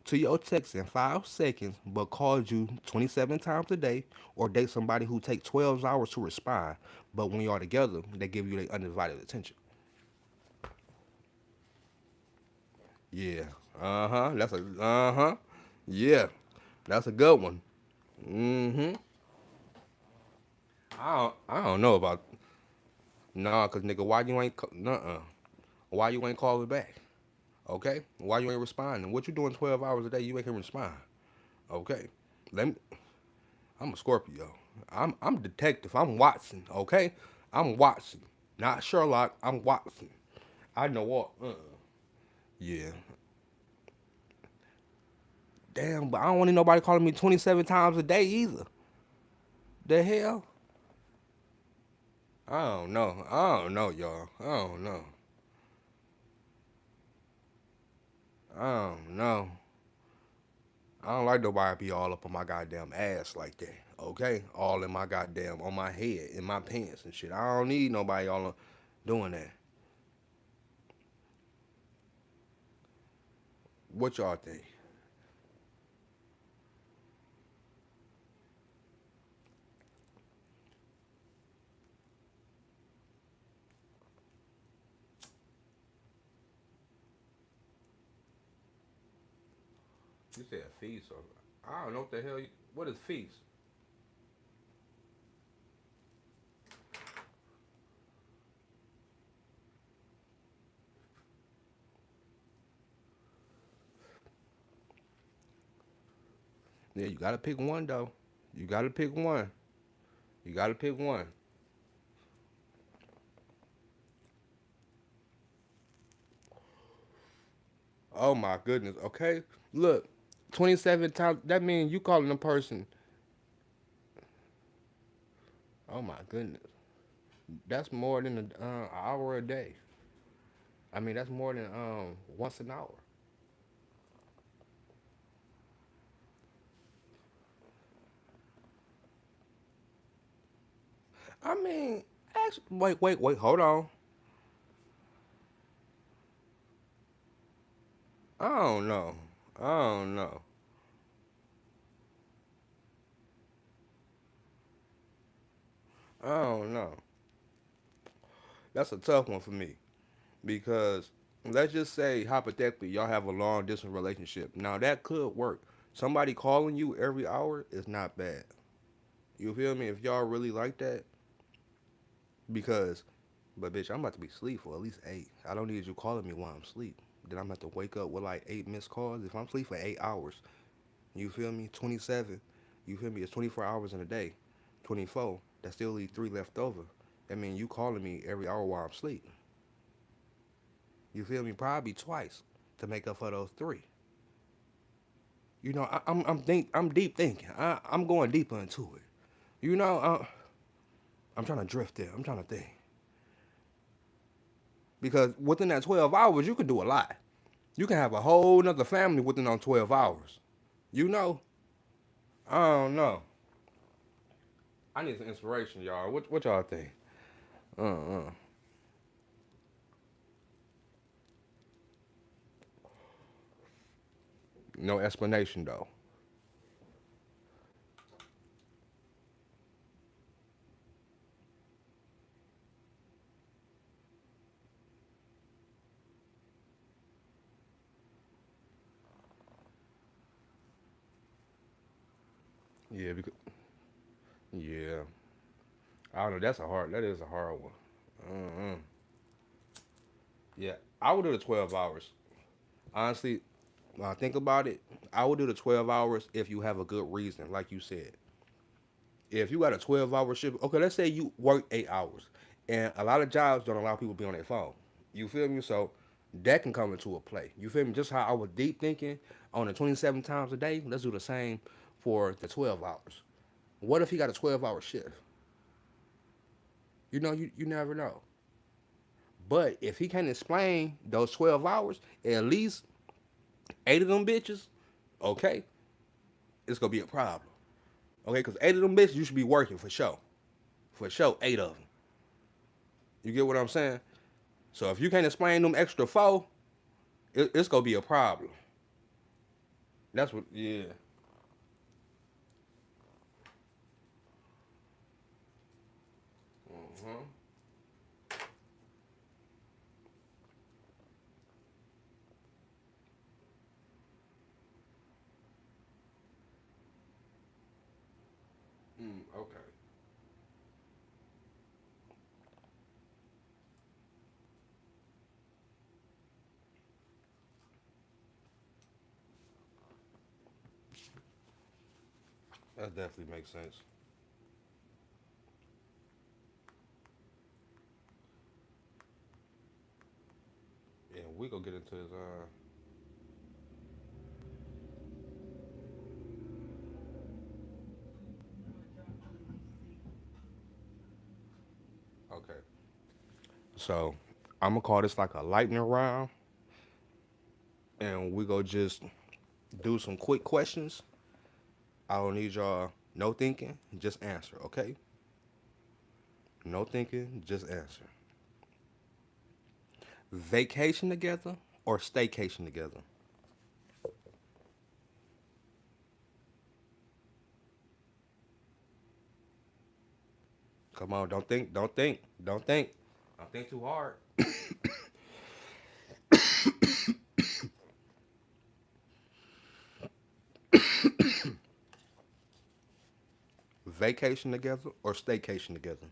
to your text in 5 seconds but calls you 27 times a day, or date somebody who takes 12 hours to respond, but when y'all together they give you their undivided attention? Yeah. Uh huh. That's a. Uh huh. Yeah. That's a good one. Mm-hmm. I don't know about. Nah, cause nigga, why you ain't? Nuh-uh. Why you ain't calling back? Okay. Why you ain't responding? What you doing 12 hours a day? You ain't can respond. Okay. Let me. I'm a Scorpio. I'm detective. I'm Watson. Okay. I'm Watson. Not Sherlock. I'm Watson. I know what. Yeah. Damn, but I don't want nobody calling me 27 times a day either. The hell? I don't know. I don't know, y'all. I don't know. I don't know. I don't like nobody be all up on my goddamn ass like that. Okay? All in my goddamn, on my head, in my pants and shit. I don't need nobody all doing that. What y'all think? You said feast. Or, I don't know what the hell. What is feast? Yeah, you gotta pick one though. You gotta pick one. You gotta pick one. Oh my goodness. Okay. Look, 27 times. That means you calling a person. Oh my goodness. That's more than an hour a day. I mean, that's more than once an hour. I mean, actually, wait. Hold on. I don't know. I don't know. I don't know. That's a tough one for me because let's just say hypothetically y'all have a long distance relationship. Now that could work. Somebody calling you every hour is not bad. You feel me? If y'all really like that, because, but bitch, I'm about to be asleep for at least 8. I don't need you calling me while I'm asleep. Then I'm about to wake up with like 8 missed calls. If I'm asleep for 8 hours, you feel me? 27. You feel me? It's 24 hours in a day. 24. That still leave 3 left over. That means you calling me every hour while I'm asleep. You feel me? Probably twice to make up for those 3. You know, I'm deep thinking. I'm going deeper into it. You know, I'm trying to drift there. I'm trying to think because within that 12 hours, you can do a lot. You can have a whole nother family within those 12 hours. You know, I don't know. I need some inspiration, y'all. What y'all think? Uh. No explanation though. Yeah, because yeah, I don't know. That is a hard one. Uh. Yeah, I would do the 12 hours. Honestly, when I think about it, I would do the 12 hours if you have a good reason, like you said. If you got a 12-hour shift, okay, let's say you work 8 hours, and a lot of jobs don't allow people to be on their phone. You feel me? So that can come into a play. You feel me? Just how I was deep thinking on the 27 times a day, let's do the same for the 12 hours. What if he got a 12-hour shift? You know, you never know. But if he can't explain those 12 hours, at least 8 of them bitches, okay, it's gonna be a problem. Okay, because 8 of them bitches you should be working for sure. For sure, 8 of them. You get what I'm saying? So if you can't explain them extra 4, it's gonna be a problem. That's what. Yeah. Uh-huh. Okay. That definitely makes sense. Yeah, we gonna get into his. Okay. So I'm gonna call this like a lightning round, and we go just do some quick questions. I don't need y'all no thinking, just answer. Okay? No thinking, just answer. Vacation together or staycation together? Come on, don't think, don't think, don't think. Don't think too hard. Vacation together or staycation together?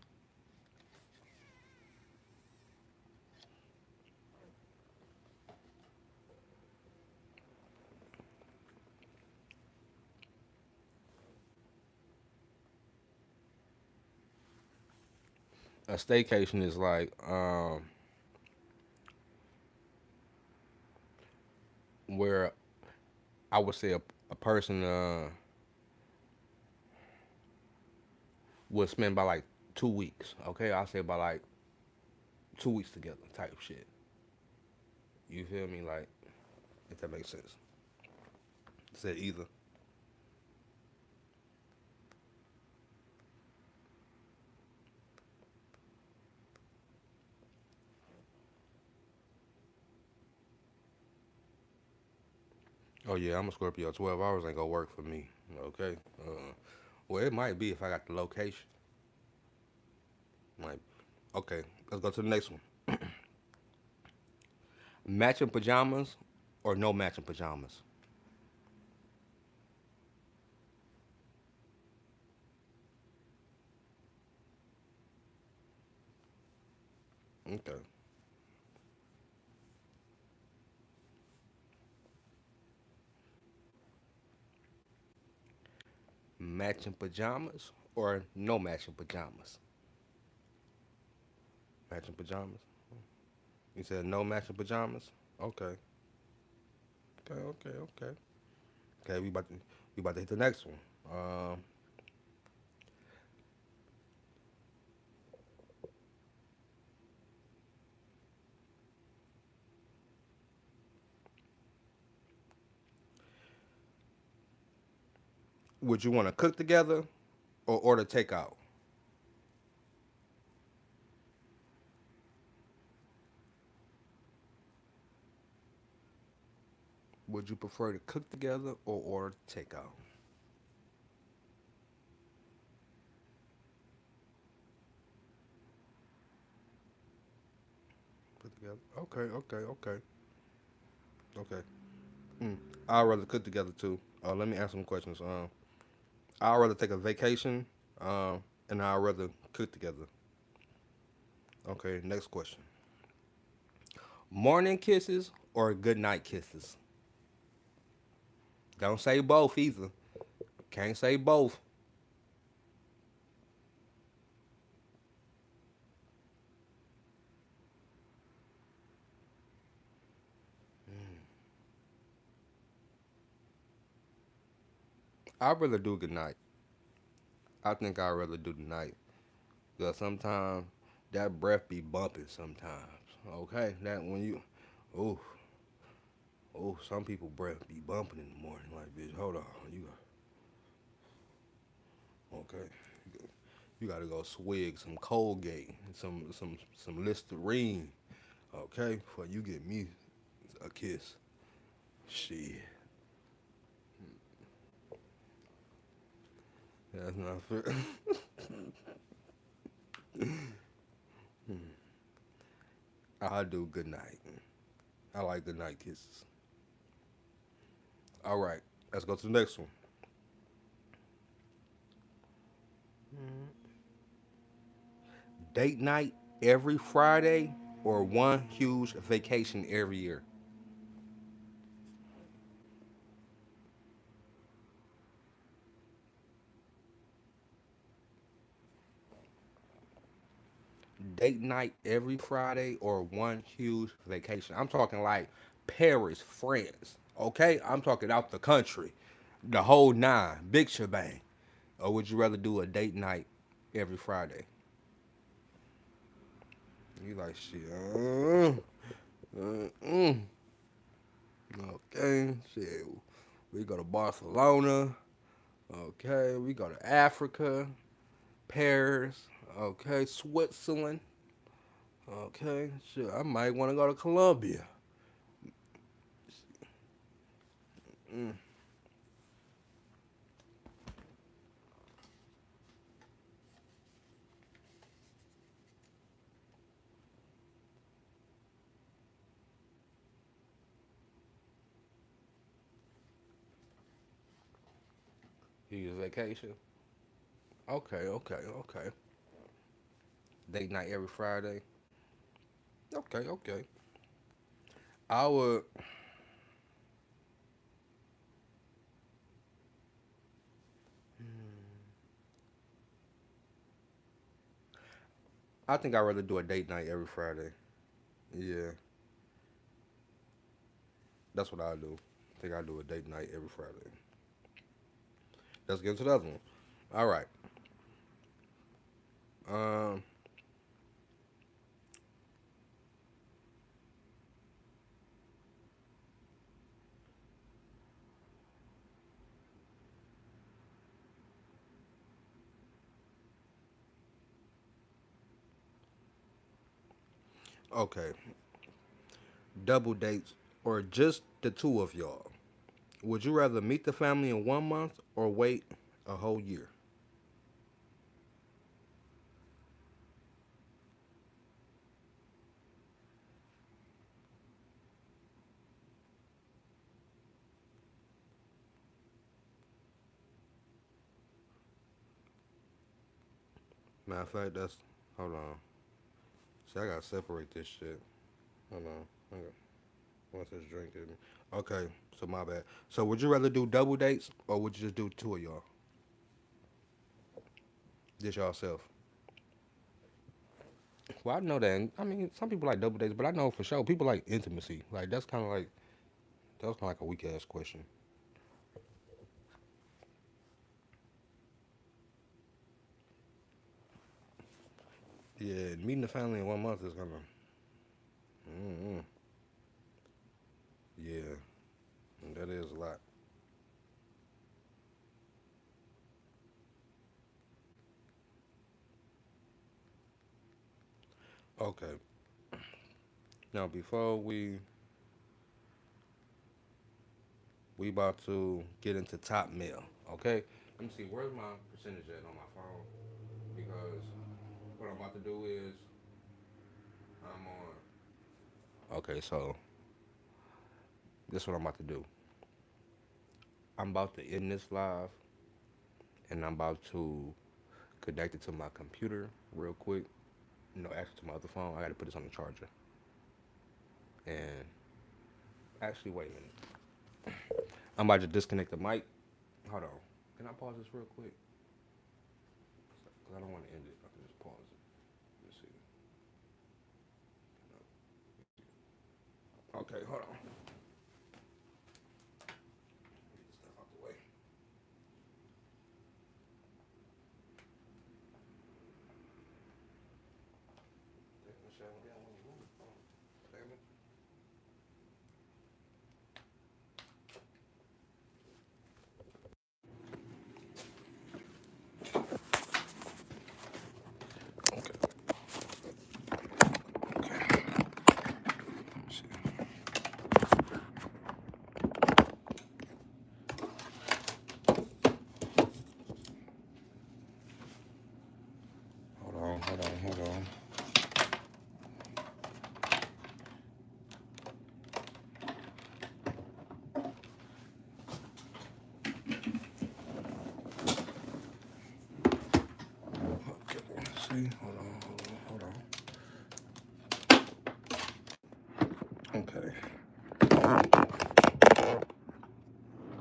A staycation is like where I would say a person would spend by like 2 weeks. Okay, I'll say by like 2 weeks together type shit. You feel me? Like if that makes sense. Said either. Oh yeah, I'm a Scorpio. 12 hours ain't gonna work for me. Okay. Well, it might be if I got the location. Might. Okay. Let's go to the next one. Matching pajamas or no matching pajamas? Okay. Matching pajamas or no matching pajamas? Matching pajamas. You said no matching pajamas. Okay. Okay. Okay. Okay. Okay. We about to hit the next one. Would you want to cook together or order takeout? Would you prefer to cook together or order takeout? Cook together. Okay. Okay. Okay. Okay. Mm. I'd rather cook together too. Let me ask some questions. I'd rather take a vacation, and I'd rather cook together. Okay, next question. Morning kisses or good night kisses? Don't say both either. Can't say both. I'd rather do good night. I think I'd rather do the night. Because sometimes that breath be bumping sometimes. Okay? That when you, oh, oh, some people breath be bumping in the morning. Like, bitch, hold on. Okay. You gotta go swig some Colgate, some Listerine, okay, before you get me a kiss. Shit, that's not fair. I do good night. I like good night kisses. All right, let's go to the next one. Date night every Friday or one huge vacation every year. Date night every Friday or one huge vacation. I'm talking like Paris, France. Okay, I'm talking out the country, the whole nine, big shebang. Or would you rather do a date night every Friday? You like shit? Uh. Okay, shit. We go to Barcelona. Okay, we go to Africa, Paris. Okay, Switzerland. Okay, shit. I might want to go to Colombia. Mm. Use vacation. Okay, okay, okay. Date night every Friday. Okay, okay. I would. I think I'd rather do a date night every Friday. Yeah, that's what I do. I think I do a date night every Friday. Let's get into the other one. All right. Um. Okay. Double dates or just the two of y'all. Would you rather meet the family in 1 month or wait a whole year? Matter of fact, that's hold on. See, I gotta separate this shit. Hold on. Okay. Once this drink hit me. Okay, so my bad. So would you rather do double dates or would you just do two of y'all? Just yourself. Well, I know that. I mean, some people like double dates, but I know for sure people like intimacy. Like that's kind of like that was kind of like a weak ass question. Yeah, meeting the family in 1 month is gonna. Mm, yeah, that is a lot. Okay, now before we about to get into top mail. Okay, let me see where's my percentage at on my phone because what I'm about to do is I'm on. Okay, so this is what I'm about to do. I'm about to end this live and I'm about to connect it to my computer real quick. No, actually to my other phone. I got to put this on the charger. And actually, wait a minute. I'm about to disconnect the mic. Hold on. Can I pause this real quick? Because I don't want to end it. I can just pause it. Let's see. Okay, hold on. Get this stuff out the way. Okay. Okay. Let's see. Hold on. Hold on. Hold on. Okay. Let's see. Hold on. Hold on. Hold on. Okay.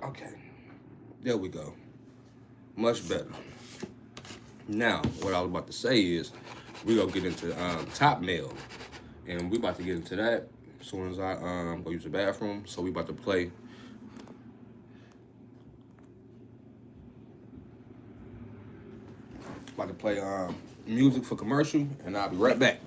Okay. There we go. Much better. Now, what I was about to say is, we gonna get into top mail, and we about to get into that as soon as I go use the bathroom. So we about to play music for commercial, and I'll be right back.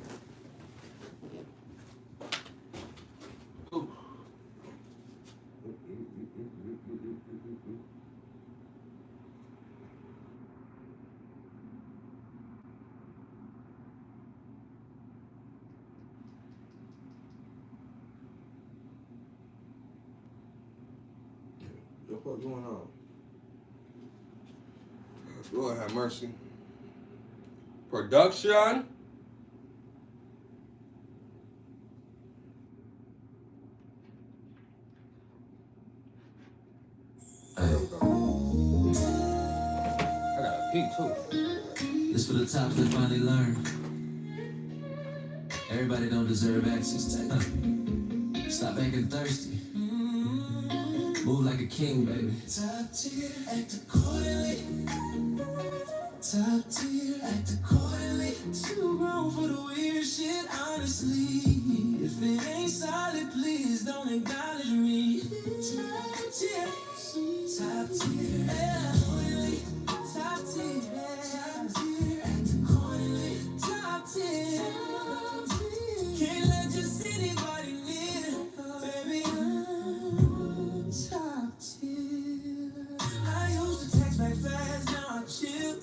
What's going on? Lord have mercy. Production. There we go. I got a pee too. This for the tops that finally learn. Everybody don't deserve access to Stop acting thirsty. Move like a king, baby. Top tier, act accordingly. Top tier, act accordingly. Too grown for the don't acknowledge me. Top tier, top tier, yeah. Top tier, top tier, act accordingly. Top tier, can't let just anybody near, baby. I'm top tier. I used to text back fast, now I chill.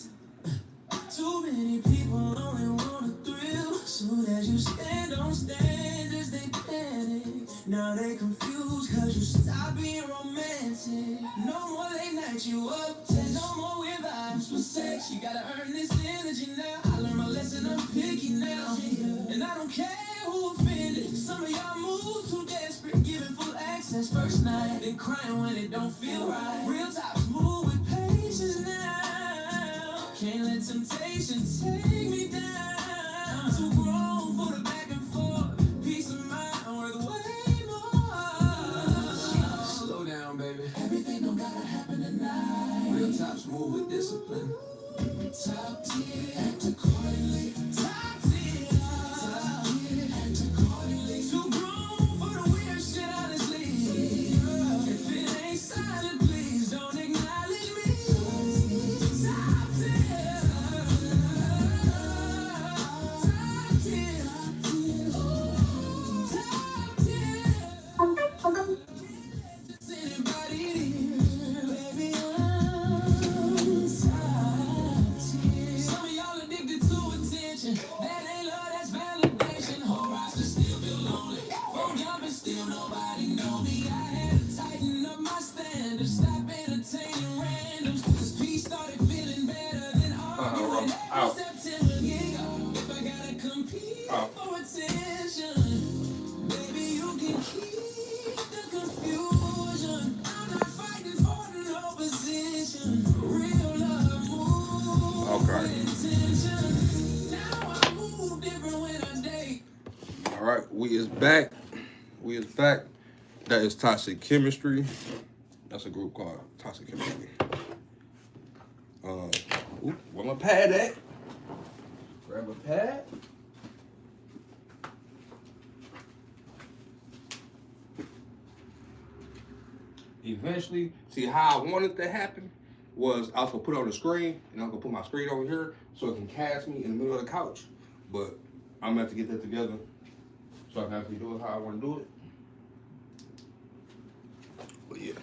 Too many people only want a thrill. Soon as you stand on standards, they panic. Now they confused cause you stop being romantic. No more late nights, you up text. No more weird vibes for sex. You gotta earn this energy now. I learned my lesson, I'm picky now. And I don't care who offended. Some of y'all move too desperate, giving full access first night, then crying when it don't feel right. Real tops move with patience now. Can't let temptation take me down. I'm too grown for the back and forth. Peace of mind worth way more. Slow down, baby. Everything don't gotta happen tonight. Real tops move with discipline. Top tier, act accordingly. Top tier, act accordingly. Too grown for the weird shit, honestly. If it ain't silent, please don't acknowledge me. Top tier, top tier, top tier. Just anybody here, baby. I'm top tier. Some of y'all addicted to attention. That ain't love, that's validation. Whole roster still feel lonely. Phone jumping, still nobody know me. I had to tighten up my standards. Stop entertaining randoms. Cause peace started feeling better than arguing. Out. September, yeah. If I gotta compete for attention, baby, you can keep the confusion. I'm not fighting for no position. Real love moves with intention. Now I move different when I date. All right, we is back. We is back. That is Toxic Chemistry. That's a group called Toxic Chemistry. Where my pad at? Grab a pad. Eventually, see how I wanted to happen was I was gonna put it on the screen and I'm gonna put my screen over here so it can cast me in the middle of the couch. But I'm gonna have to get that together so I can actually do it how I want to do it. But yeah.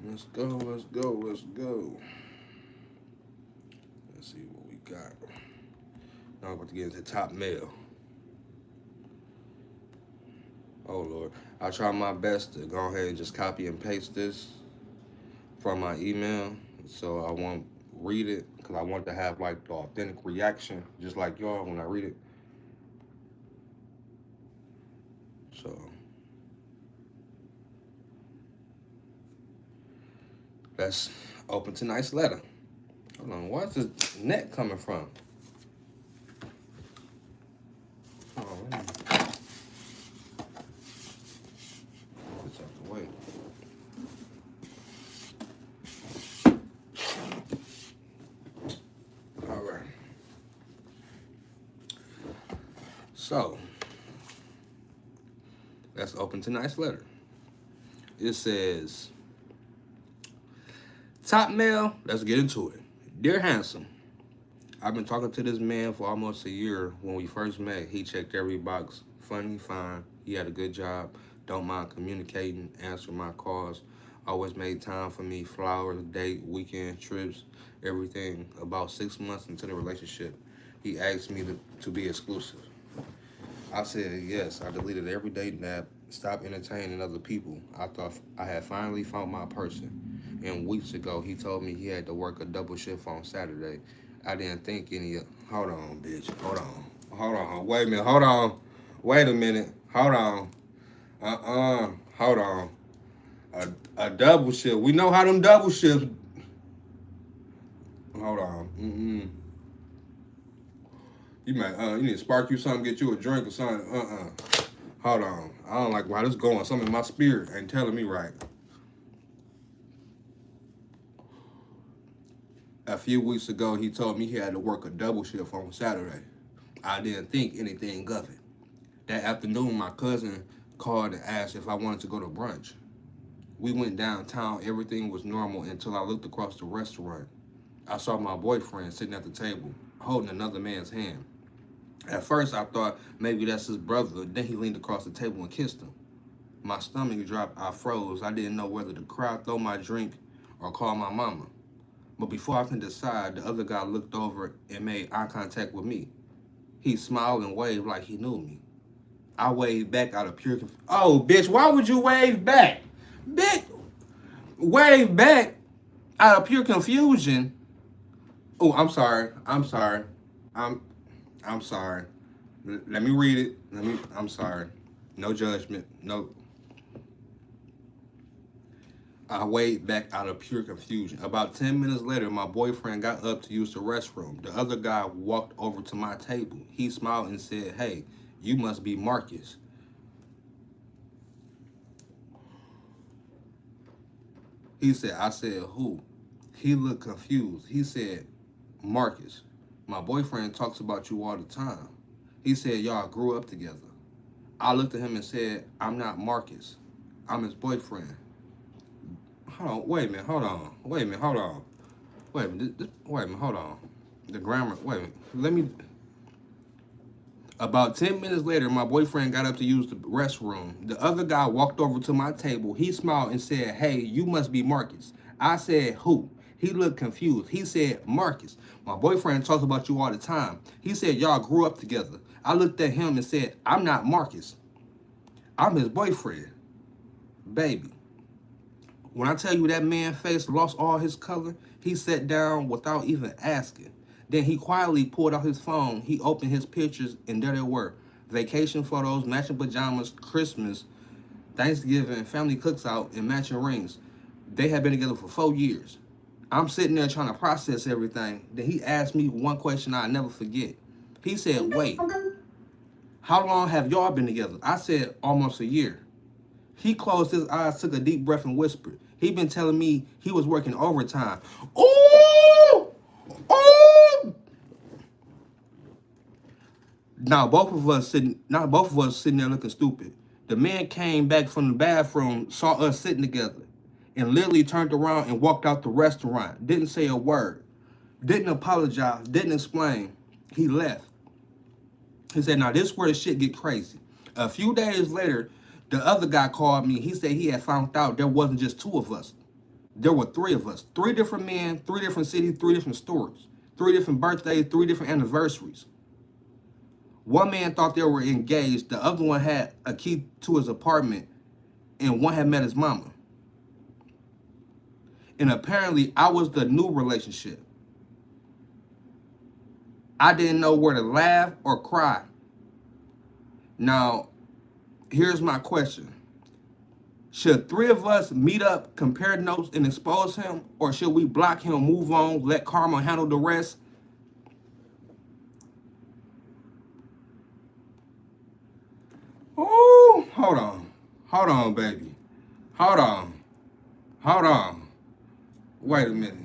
Let's go, let's go, let's go. Let's see what we got. Now I'm about to get into top mail. Oh Lord. I try my best to go ahead and just copy and paste this from my email so I won't read it because I want to have like the authentic reaction just like y'all when I read it. So let's open tonight's letter. Hold on, where's this net coming from? Oh, let me put this out the way. All right. So let's open tonight's letter. It says, top mail, let's get into it. Dear Handsome, I've been talking to this man for almost a year. When we first met, he checked every box. Funny, fine, he had a good job, don't mind communicating, answering my calls, always made time for me, flowers, date, weekend trips, everything. About 6 months into the relationship, he asked me to be exclusive. I said yes. I deleted every dating app, stopped entertaining other people. I thought I had finally found my person. And weeks ago, he told me he had to work a double shift on Saturday. I didn't think any. Hold on, bitch. Hold on. Hold on. Wait a minute. Hold on. Wait a minute. Hold on. Hold on. A double shift. We know how them double shifts. Hold on. You might. You need to spark you something, get you a drink or something. Hold on. I don't like why this going. Something in my spirit ain't telling me right. A few weeks ago, he told me he had to work a double shift on Saturday. I didn't think anything of it. That afternoon, my cousin called and asked if I wanted to go to brunch. We went downtown. Everything was normal until I looked across the restaurant. I saw my boyfriend sitting at the table, holding another man's hand. At first, I thought maybe that's his brother. Then he leaned across the table and kissed him. My stomach dropped. I froze. I didn't know whether to cry, throw my drink, or call my mama. But before I could decide, the other guy looked over and made eye contact with me. He smiled and waved like he knew me. I waved back out of pure confusion. Oh, bitch, why would you wave back? Bitch, wave back out of pure confusion. Oh, I'm sorry. I'm sorry. I'm I'm sorry. Let me read it. I'm sorry. No judgment. No. I waved back out of pure confusion. About 10 minutes later, my boyfriend got up to use the restroom. The other guy walked over to my table. He smiled and said, "Hey, you must be Marcus." I said, "Who?" He looked confused. He said, "Marcus. My boyfriend talks about you all the time." He said, "Y'all grew up together." I looked at him and said, "I'm not Marcus. I'm his boyfriend." Hold on, wait a minute, hold on. Wait a minute, hold on. Wait a minute, wait a minute, hold on. The grammar, wait a minute. Let me. About 10 minutes later, my boyfriend got up to use the restroom. The other guy walked over to my table. He smiled and said, "Hey, you must be Marcus." I said, "Who?" He looked confused. He said, "Marcus. My boyfriend talks about you all the time." He said, "Y'all grew up together." I looked at him and said, "I'm not Marcus. I'm his boyfriend." Baby, when I tell you that man's face lost all his color, he sat down without even asking. Then he quietly pulled out his phone. He opened his pictures, and there they were. Vacation photos, matching pajamas, Christmas, Thanksgiving, family cooks out, and matching rings. They had been together for 4 years. I'm sitting there trying to process everything. Then he asked me one question I'll never forget. He said, "Wait, how long have y'all been together?" I said, "Almost a year." He closed his eyes, took a deep breath, and whispered, "He been telling me he was working overtime." Ooh! Ooh! Now both of us sitting there looking stupid. The man came back from the bathroom, saw us sitting together, and literally turned around and walked out the restaurant. Didn't say a word. Didn't apologize. Didn't explain. He left. He said, "Now this is where the shit get crazy." A few days later, the other guy called me. He said he had found out there wasn't just two of us. There were three of us. Three different men, three different cities, three different stories. Three different birthdays, three different anniversaries. One man thought they were engaged. The other one had a key to his apartment. And one had met his mama. And apparently, I was the new relationship. I didn't know where to laugh or cry. Now, here's my question. Should three of us meet up, compare notes, and expose him? Or should we block him, move on, let karma handle the rest? Oh, hold on. Hold on, baby. Hold on. Hold on. Wait a minute.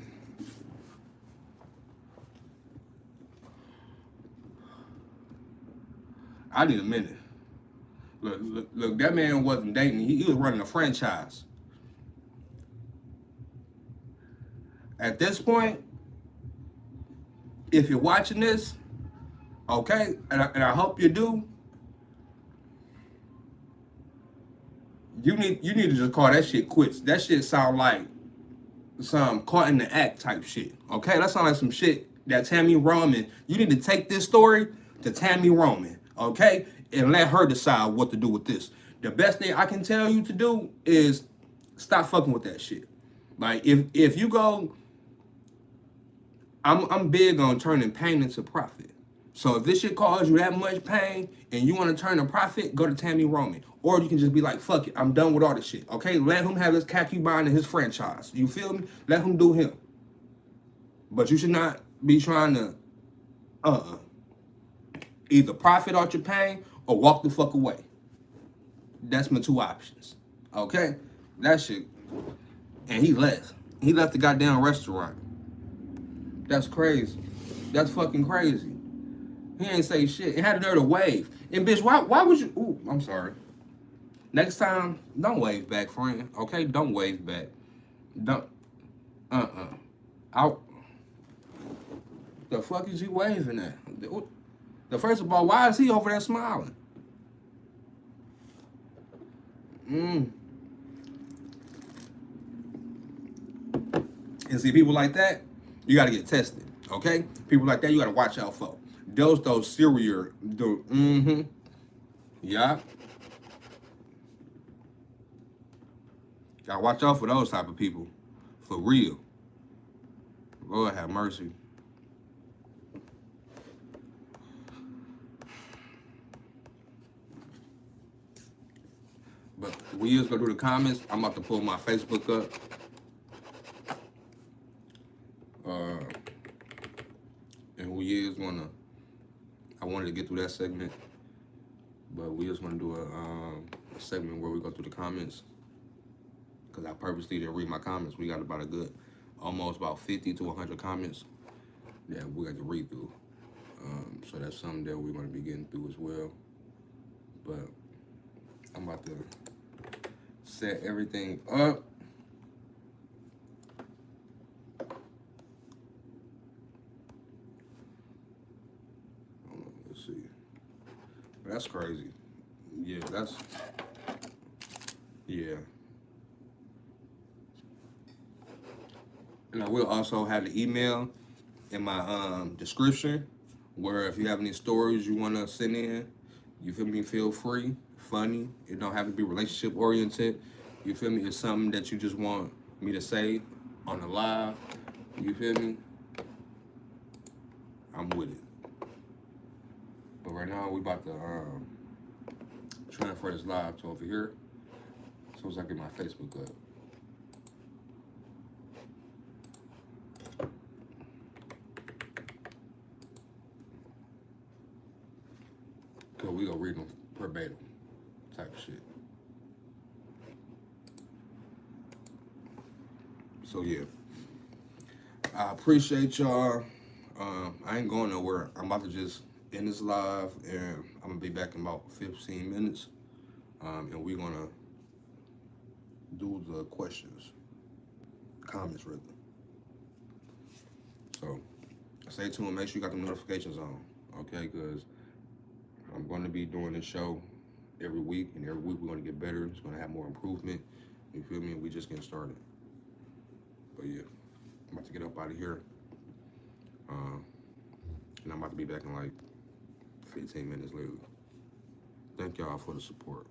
I need a minute. Look, that man wasn't dating. He was running a franchise. At this point, if you're watching this, okay, and I hope you do, you need to just call that shit quits. That shit sound like some caught in the act type shit. Okay, that sound like some shit that Tammy Roman. You need to take this story to Tammy Roman, okay, and let her decide what to do with this. The best thing I can tell you to do is stop fucking with that shit. Like if you go, I'm big on turning pain into profit. So if this shit causes you that much pain and you want to turn a profit, go to Tammy Roman. Or you can just be like, "Fuck it, I'm done with all this shit." Okay, let him have his concubine and his franchise. You feel me? Let him do him. But you should not be trying to either profit out your pain or walk the fuck away. That's my two options. Okay? That shit. And he left. He left the goddamn restaurant. That's crazy. That's fucking crazy. He ain't say shit. It had a nerve to wave. And bitch, why would you? Ooh, I'm sorry. Next time, don't wave back, friend. Okay, don't wave back. Don't. Out. The fuck is he waving at? The first of all, why is he over there smiling? And see, people like that, you gotta get tested. Okay, people like that, you gotta watch out for. Those serial, yeah. Gotta watch out for those type of people, for real. Lord have mercy. But we just go through the comments. I'm about to pull my Facebook up. And we is I wanted to get through that segment, but we just want to do a segment where we go through the comments. Because I purposely didn't read my comments. We got about almost about 50 to 100 comments that we got to read through. So that's something that we're going to be getting through as well. But I'm about to set everything up. Let's see. That's crazy. Yeah, yeah. And I will also have the email in my description, where if you have any stories you want to send in, you feel me, feel free. Funny. It don't have to be relationship oriented. You feel me? It's something that you just want me to say on the live. You feel me? I'm with it. But right now we about to transfer this live to over here. As soon as I get my Facebook up. So we gonna read them verbatim type shit. So yeah, I appreciate y'all. I ain't going nowhere. I'm about to just end this live, and I'm gonna be back in about 15 minutes. And we're gonna do the comments rather. So stay tuned. Make sure you got the notifications on, okay? Because I'm going to be doing this show every week, and every week we're going to get better. It's going to have more improvement. You feel me? We just getting started. But yeah, I'm about to get up out of here. And I'm about to be back in like 15 minutes later. Thank y'all for the support.